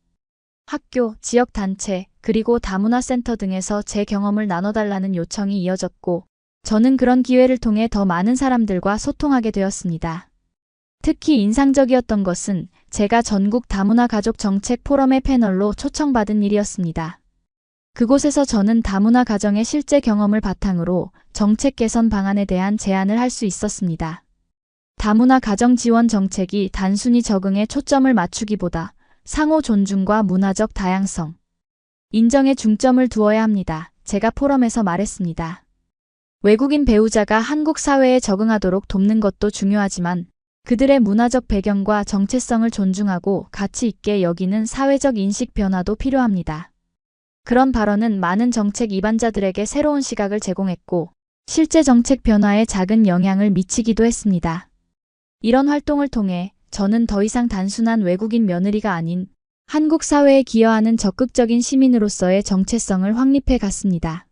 학교, 지역단체, 그리고 다문화 센터 등에서 제 경험을 나눠달라는 요청이 이어졌고 저는 그런 기회를 통해 더 많은 사람들과 소통하게 되었습니다. 특히 인상적이었던 것은 제가 전국 다문화 가족 정책 포럼의 패널로 초청받은 일이었습니다. 그곳에서 저는 다문화 가정의 실제 경험을 바탕으로 정책 개선 방안에 대한 제안을 할 수 있었습니다. 다문화 가정 지원 정책이 단순히 적응에 초점을 맞추기보다 상호 존중과 문화적 다양성, 인정에 중점을 두어야 합니다. 제가 포럼에서 말했습니다. 외국인 배우자가 한국 사회에 적응하도록 돕는 것도 중요하지만 그들의 문화적 배경과 정체성을 존중하고 가치 있게 여기는 사회적 인식 변화도 필요합니다. 그런 발언은 많은 정책 입안자들에게 새로운 시각을 제공했고 실제 정책 변화에 작은 영향을 미치기도 했습니다. 이런 활동을 통해 저는 더 이상 단순한 외국인 며느리가 아닌 한국 사회에 기여하는 적극적인 시민으로서의 정체성을 확립해 갔습니다.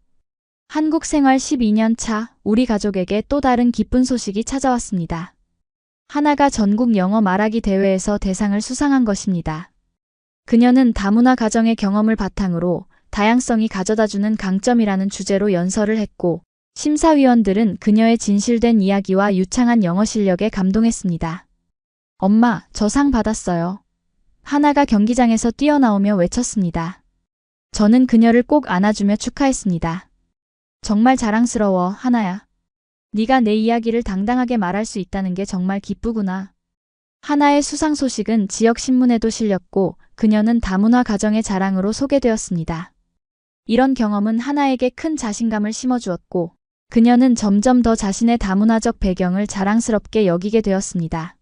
한국 생활 12년 차 우리 가족에게 또 다른 기쁜 소식이 찾아왔습니다. 하나가 전국 영어 말하기 대회에서 대상을 수상한 것입니다. 그녀는 다문화 가정의 경험을 바탕으로 다양성이 가져다주는 강점이라는 주제로 연설을 했고 심사위원들은 그녀의 진실된 이야기와 유창한 영어 실력에 감동했습니다. 엄마, 저 상 받았어요. 하나가 경기장에서 뛰어나오며 외쳤습니다. 저는 그녀를 꼭 안아주며 축하했습니다. 정말 자랑스러워, 하나야. 네가 내 이야기를 당당하게 말할 수 있다는 게 정말 기쁘구나. 하나의 수상 소식은 지역 신문에도 실렸고 그녀는 다문화 가정의 자랑으로 소개되었습니다. 이런 경험은 하나에게 큰 자신감을 심어주었고 그녀는 점점 더 자신의 다문화적 배경을 자랑스럽게 여기게 되었습니다.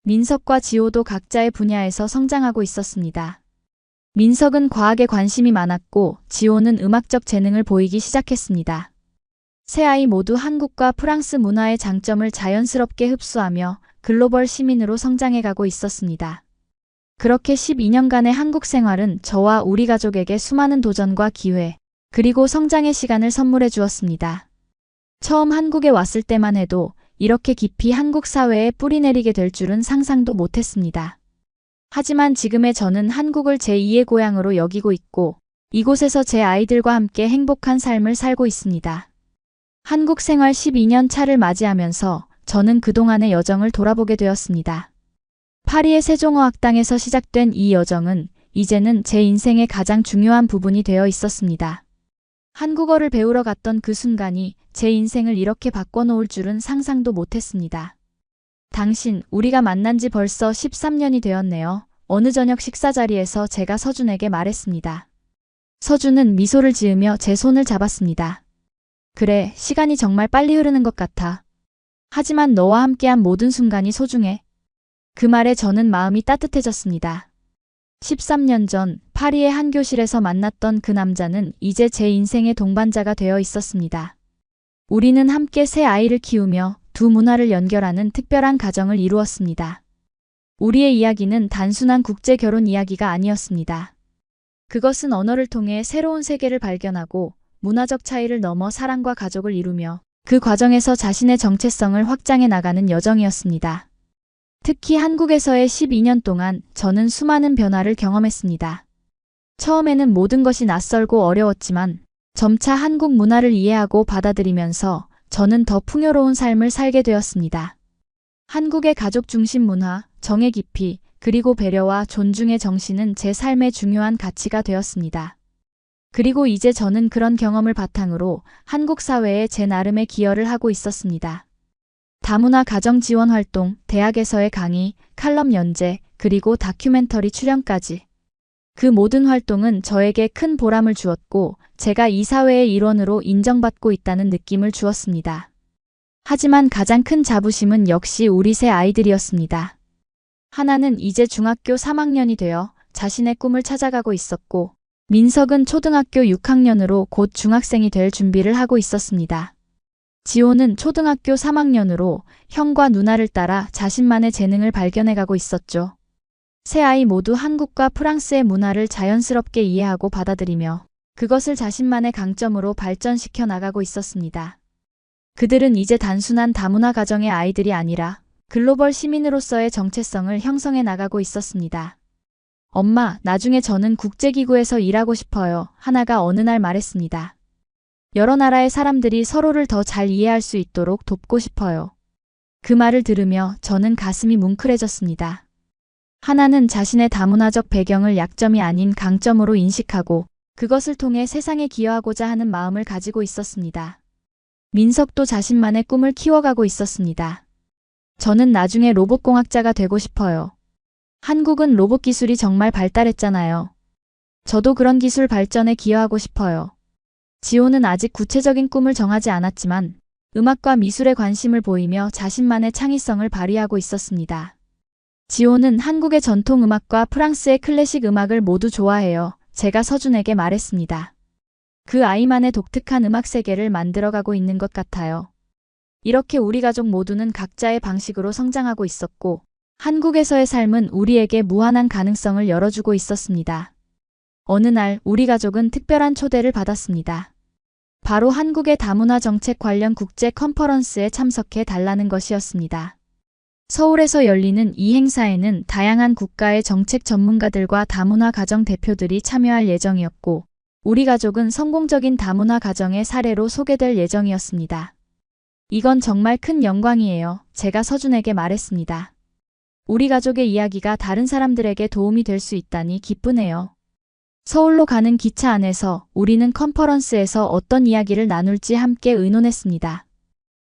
민석과 지호도 각자의 분야에서 성장하고 있었습니다. 민석은 과학에 관심이 많았고 지호는 음악적 재능을 보이기 시작했습니다. 세 아이 모두 한국과 프랑스 문화의 장점을 자연스럽게 흡수하며 글로벌 시민으로 성장해가고 있었습니다. 그렇게 12년간의 한국 생활은 저와 우리 가족에게 수많은 도전과 기회, 그리고 성장의 시간을 선물해 주었습니다. 처음 한국에 왔을 때만 해도 이렇게 깊이 한국 사회에 뿌리내리게 될 줄은 상상도 못했습니다. 하지만 지금의 저는 한국을 제2의 고향으로 여기고 있고 이곳에서 제 아이들과 함께 행복한 삶을 살고 있습니다. 한국 생활 12년 차를 맞이하면서 저는 그동안의 여정을 돌아보게 되었습니다. 파리의 세종어학당에서 시작된 이 여정은 이제는 제 인생의 가장 중요한 부분이 되어 있었습니다. 한국어를 배우러 갔던 그 순간이 제 인생을 이렇게 바꿔놓을 줄은 상상도 못했습니다. 당신, 우리가 만난 지 벌써 13년이 되었네요. 어느 저녁 식사 자리에서 제가 서준에게 말했습니다. 서준은 미소를 지으며 제 손을 잡았습니다. 그래, 시간이 정말 빨리 흐르는 것 같아. 하지만 너와 함께한 모든 순간이 소중해. 그 말에 저는 마음이 따뜻해졌습니다. 13년 전 파리의 한 교실에서 만났던 그 남자는 이제 제 인생의 동반자가 되어 있었습니다. 우리는 함께 새 아이를 키우며 두 문화를 연결하는 특별한 가정을 이루었습니다. 우리의 이야기는 단순한 국제 결혼 이야기가 아니었습니다. 그것은 언어를 통해 새로운 세계를 발견하고 문화적 차이를 넘어 사랑과 가족을 이루며 그 과정에서 자신의 정체성을 확장해 나가는 여정이었습니다. 특히 한국에서의 12년 동안 저는 수많은 변화를 경험했습니다. 처음에는 모든 것이 낯설고 어려웠지만 점차 한국 문화를 이해하고 받아들이면서 저는 더 풍요로운 삶을 살게 되었습니다. 한국의 가족 중심 문화, 정의 깊이, 그리고 배려와 존중의 정신은 제 삶의 중요한 가치가 되었습니다. 그리고 이제 저는 그런 경험을 바탕으로 한국 사회에 제 나름의 기여를 하고 있었습니다. 다문화 가정 지원 활동, 대학에서의 강의, 칼럼 연재, 그리고 다큐멘터리 출연까지. 그 모든 활동은 저에게 큰 보람을 주었고 제가 이 사회의 일원으로 인정받고 있다는 느낌을 주었습니다. 하지만 가장 큰 자부심은 역시 우리 세 아이들이었습니다. 하나는 이제 중학교 3학년이 되어 자신의 꿈을 찾아가고 있었고 민석은 초등학교 6학년으로 곧 중학생이 될 준비를 하고 있었습니다. 지호는 초등학교 3학년으로 형과 누나를 따라 자신만의 재능을 발견해가고 있었죠. 세 아이 모두 한국과 프랑스의 문화를 자연스럽게 이해하고 받아들이며 그것을 자신만의 강점으로 발전시켜 나가고 있었습니다. 그들은 이제 단순한 다문화 가정의 아이들이 아니라 글로벌 시민으로서의 정체성을 형성해 나가고 있었습니다. 엄마, 나중에 저는 국제기구에서 일하고 싶어요. 하나가 어느 날 말했습니다. 여러 나라의 사람들이 서로를 더 잘 이해할 수 있도록 돕고 싶어요. 그 말을 들으며 저는 가슴이 뭉클해졌습니다. 하나는 자신의 다문화적 배경을 약점이 아닌 강점으로 인식하고 그것을 통해 세상에 기여하고자 하는 마음을 가지고 있었습니다. 민석도 자신만의 꿈을 키워가고 있었습니다. 저는 나중에 로봇공학자가 되고 싶어요. 한국은 로봇 기술이 정말 발달했잖아요. 저도 그런 기술 발전에 기여하고 싶어요. 지호는 아직 구체적인 꿈을 정하지 않았지만 음악과 미술에 관심을 보이며 자신만의 창의성을 발휘하고 있었습니다. 지호는 한국의 전통 음악과 프랑스의 클래식 음악을 모두 좋아해요. 제가 서준에게 말했습니다. 그 아이만의 독특한 음악 세계를 만들어가고 있는 것 같아요. 이렇게 우리 가족 모두는 각자의 방식으로 성장하고 있었고 한국에서의 삶은 우리에게 무한한 가능성을 열어주고 있었습니다. 어느 날 우리 가족은 특별한 초대를 받았습니다. 바로 한국의 다문화 정책 관련 국제 컨퍼런스에 참석해 달라는 것이었습니다. 서울에서 열리는 이 행사에는 다양한 국가의 정책 전문가들과 다문화 가정 대표들이 참여할 예정이었고 우리 가족은 성공적인 다문화 가정의 사례로 소개될 예정이었습니다. 이건 정말 큰 영광이에요. 제가 서준에게 말했습니다. 우리 가족의 이야기가 다른 사람들에게 도움이 될 수 있다니 기쁘네요. 서울로 가는 기차 안에서 우리는 컨퍼런스에서 어떤 이야기를 나눌지 함께 의논했습니다.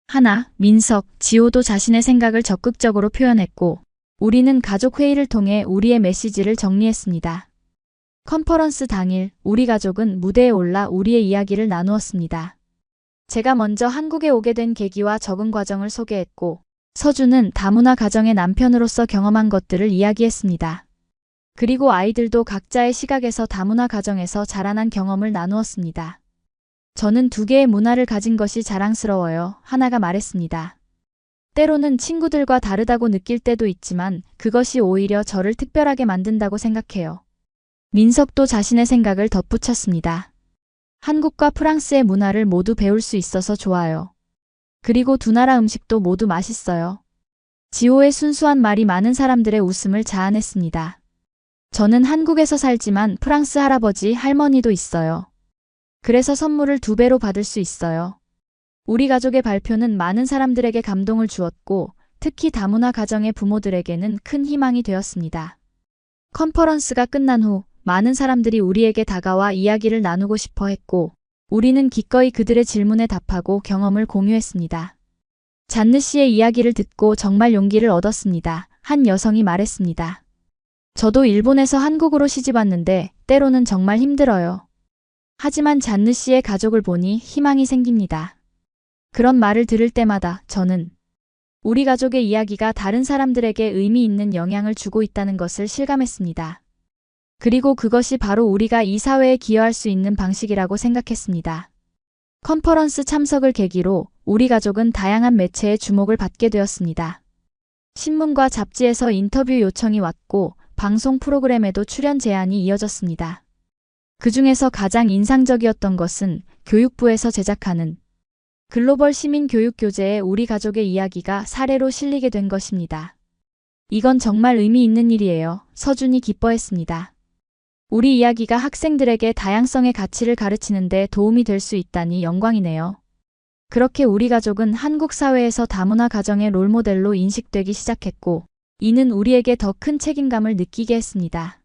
하나, 민석, 지호도 자신의 생각을 적극적으로 표현했고 우리는 가족 회의를 통해 우리의 메시지를 정리했습니다. 컨퍼런스 당일 우리 가족은 무대에 올라 우리의 이야기를 나누었습니다. 제가 먼저 한국에 오게 된 계기와 적응 과정을 소개했고 서준은 다문화 가정의 남편으로서 경험한 것들을 이야기했습니다. 그리고 아이들도 각자의 시각에서 다문화 가정에서 자라난 경험을 나누었습니다. 저는 두 개의 문화를 가진 것이 자랑스러워요. 하나가 말했습니다. 때로는 친구들과 다르다고 느낄 때도 있지만 그것이 오히려 저를 특별하게 만든다고 생각해요. 민석도 자신의 생각을 덧붙였습니다. 한국과 프랑스의 문화를 모두 배울 수 있어서 좋아요. 그리고 두 나라 음식도 모두 맛있어요. 지호의 순수한 말이 많은 사람들의 웃음을 자아냈습니다. 저는 한국에서 살지만 프랑스 할아버지, 할머니도 있어요. 그래서 선물을 2배로 받을 수 있어요. 우리 가족의 발표는 많은 사람들에게 감동을 주었고 특히 다문화 가정의 부모들에게는 큰 희망이 되었습니다. 컨퍼런스가 끝난 후 많은 사람들이 우리에게 다가와 이야기를 나누고 싶어 했고, 우리는 기꺼이 그들의 질문에 답하고 경험을 공유했습니다. 잔느 씨의 이야기를 듣고 정말 용기를 얻었습니다. 한 여성이 말했습니다. 저도 일본에서 한국으로 시집 왔는데 때로는 정말 힘들어요. 하지만 잔느 씨의 가족을 보니 희망이 생깁니다. 그런 말을 들을 때마다 저는 우리 가족의 이야기가 다른 사람들에게 의미 있는 영향을 주고 있다는 것을 실감했습니다. 그리고 그것이 바로 우리가 이 사회에 기여할 수 있는 방식이라고 생각했습니다. 컨퍼런스 참석을 계기로 우리 가족은 다양한 매체의 주목을 받게 되었습니다. 신문과 잡지에서 인터뷰 요청이 왔고 방송 프로그램에도 출연 제안이 이어졌습니다. 그 중에서 가장 인상적이었던 것은 교육부에서 제작하는 글로벌 시민 교육 교재에 우리 가족의 이야기가 사례로 실리게 된 것입니다. 이건 정말 의미 있는 일이에요. 서준이 기뻐했습니다. 우리 이야기가 학생들에게 다양성의 가치를 가르치는 데 도움이 될 수 있다니 영광이네요. 그렇게 우리 가족은 한국 사회에서 다문화 가정의 롤모델로 인식되기 시작했고, 이는 우리에게 더 큰 책임감을 느끼게 했습니다.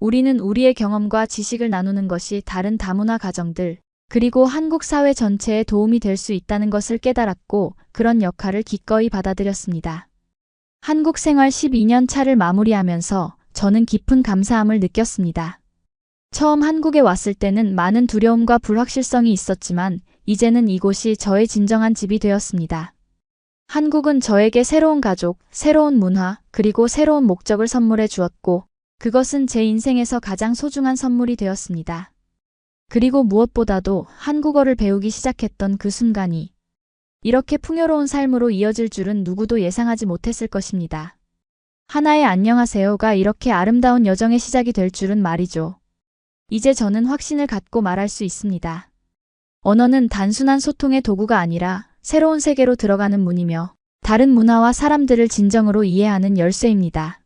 우리는 우리의 경험과 지식을 나누는 것이 다른 다문화 가정들, 그리고 한국 사회 전체에 도움이 될 수 있다는 것을 깨달았고, 그런 역할을 기꺼이 받아들였습니다. 한국 생활 12년 차를 마무리하면서 저는 깊은 감사함을 느꼈습니다. 처음 한국에 왔을 때는 많은 두려움과 불확실성이 있었지만 이제는 이곳이 저의 진정한 집이 되었습니다. 한국은 저에게 새로운 가족, 새로운 문화, 그리고 새로운 목적을 선물해 주었고 그것은 제 인생에서 가장 소중한 선물이 되었습니다. 그리고 무엇보다도 한국어를 배우기 시작했던 그 순간이 이렇게 풍요로운 삶으로 이어질 줄은 누구도 예상하지 못했을 것입니다. 하나의 안녕하세요가 이렇게 아름다운 여정의 시작이 될 줄은 말이죠. 이제 저는 확신을 갖고 말할 수 있습니다. 언어는 단순한 소통의 도구가 아니라 새로운 세계로 들어가는 문이며 다른 문화와 사람들을 진정으로 이해하는 열쇠입니다.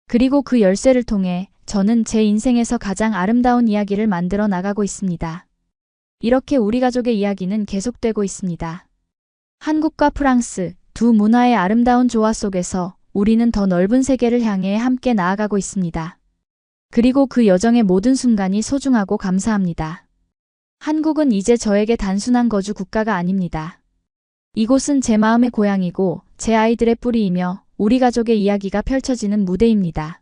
그리고 그 열쇠를 통해 저는 제 인생에서 가장 아름다운 이야기를 만들어 나가고 있습니다. 이렇게 우리 가족의 이야기는 계속되고 있습니다. 한국과 프랑스, 두 문화의 아름다운 조화 속에서 우리는 더 넓은 세계를 향해 함께 나아가고 있습니다. 그리고 그 여정의 모든 순간이 소중하고 감사합니다. 한국은 이제 저에게 단순한 거주 국가가 아닙니다. 이곳은 제 마음의 고향이고 제 아이들의 뿌리이며 우리 가족의 이야기가 펼쳐지는 무대입니다.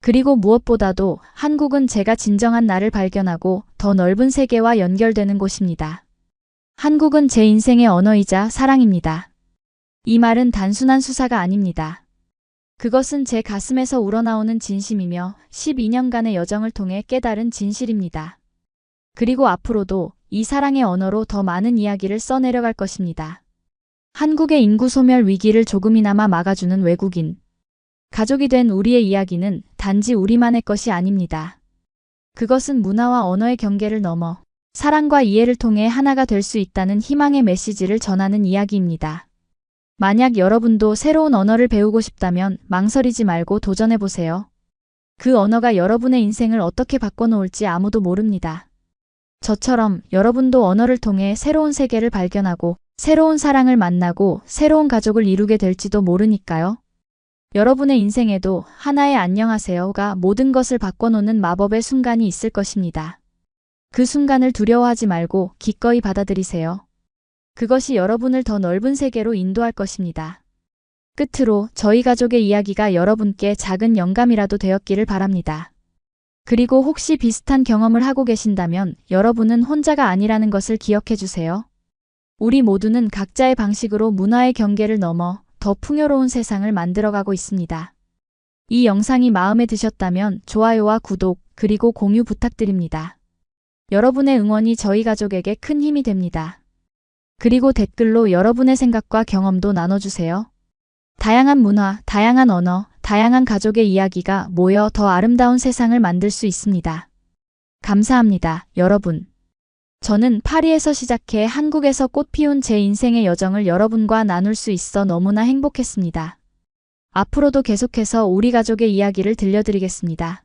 그리고 무엇보다도 한국은 제가 진정한 나를 발견하고 더 넓은 세계와 연결되는 곳입니다. 한국은 제 인생의 언어이자 사랑입니다. 이 말은 단순한 수사가 아닙니다. 그것은 제 가슴에서 우러나오는 진심이며 12년간의 여정을 통해 깨달은 진실입니다. 그리고 앞으로도 이 사랑의 언어로 더 많은 이야기를 써내려갈 것입니다. 한국의 인구 소멸 위기를 조금이나마 막아주는 외국인. 가족이 된 우리의 이야기는 단지 우리만의 것이 아닙니다. 그것은 문화와 언어의 경계를 넘어 사랑과 이해를 통해 하나가 될 수 있다는 희망의 메시지를 전하는 이야기입니다. 만약 여러분도 새로운 언어를 배우고 싶다면 망설이지 말고 도전해보세요. 그 언어가 여러분의 인생을 어떻게 바꿔놓을지 아무도 모릅니다. 저처럼 여러분도 언어를 통해 새로운 세계를 발견하고 새로운 사랑을 만나고 새로운 가족을 이루게 될지도 모르니까요. 여러분의 인생에도 하나의 안녕하세요가 모든 것을 바꿔놓는 마법의 순간이 있을 것입니다. 그 순간을 두려워하지 말고 기꺼이 받아들이세요. 그것이 여러분을 더 넓은 세계로 인도할 것입니다. 끝으로 저희 가족의 이야기가 여러분께 작은 영감이라도 되었기를 바랍니다. 그리고 혹시 비슷한 경험을 하고 계신다면 여러분은 혼자가 아니라는 것을 기억해 주세요. 우리 모두는 각자의 방식으로 문화의 경계를 넘어 더 풍요로운 세상을 만들어가고 있습니다. 이 영상이 마음에 드셨다면 좋아요와 구독 그리고 공유 부탁드립니다. 여러분의 응원이 저희 가족에게 큰 힘이 됩니다. 그리고 댓글로 여러분의 생각과 경험도 나눠주세요. 다양한 문화, 다양한 언어, 다양한 가족의 이야기가 모여 더 아름다운 세상을 만들 수 있습니다. 감사합니다, 여러분. 저는 파리에서 시작해 한국에서 꽃피운 제 인생의 여정을 여러분과 나눌 수 있어 너무나 행복했습니다. 앞으로도 계속해서 우리 가족의 이야기를 들려드리겠습니다.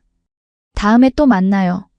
다음에 또 만나요.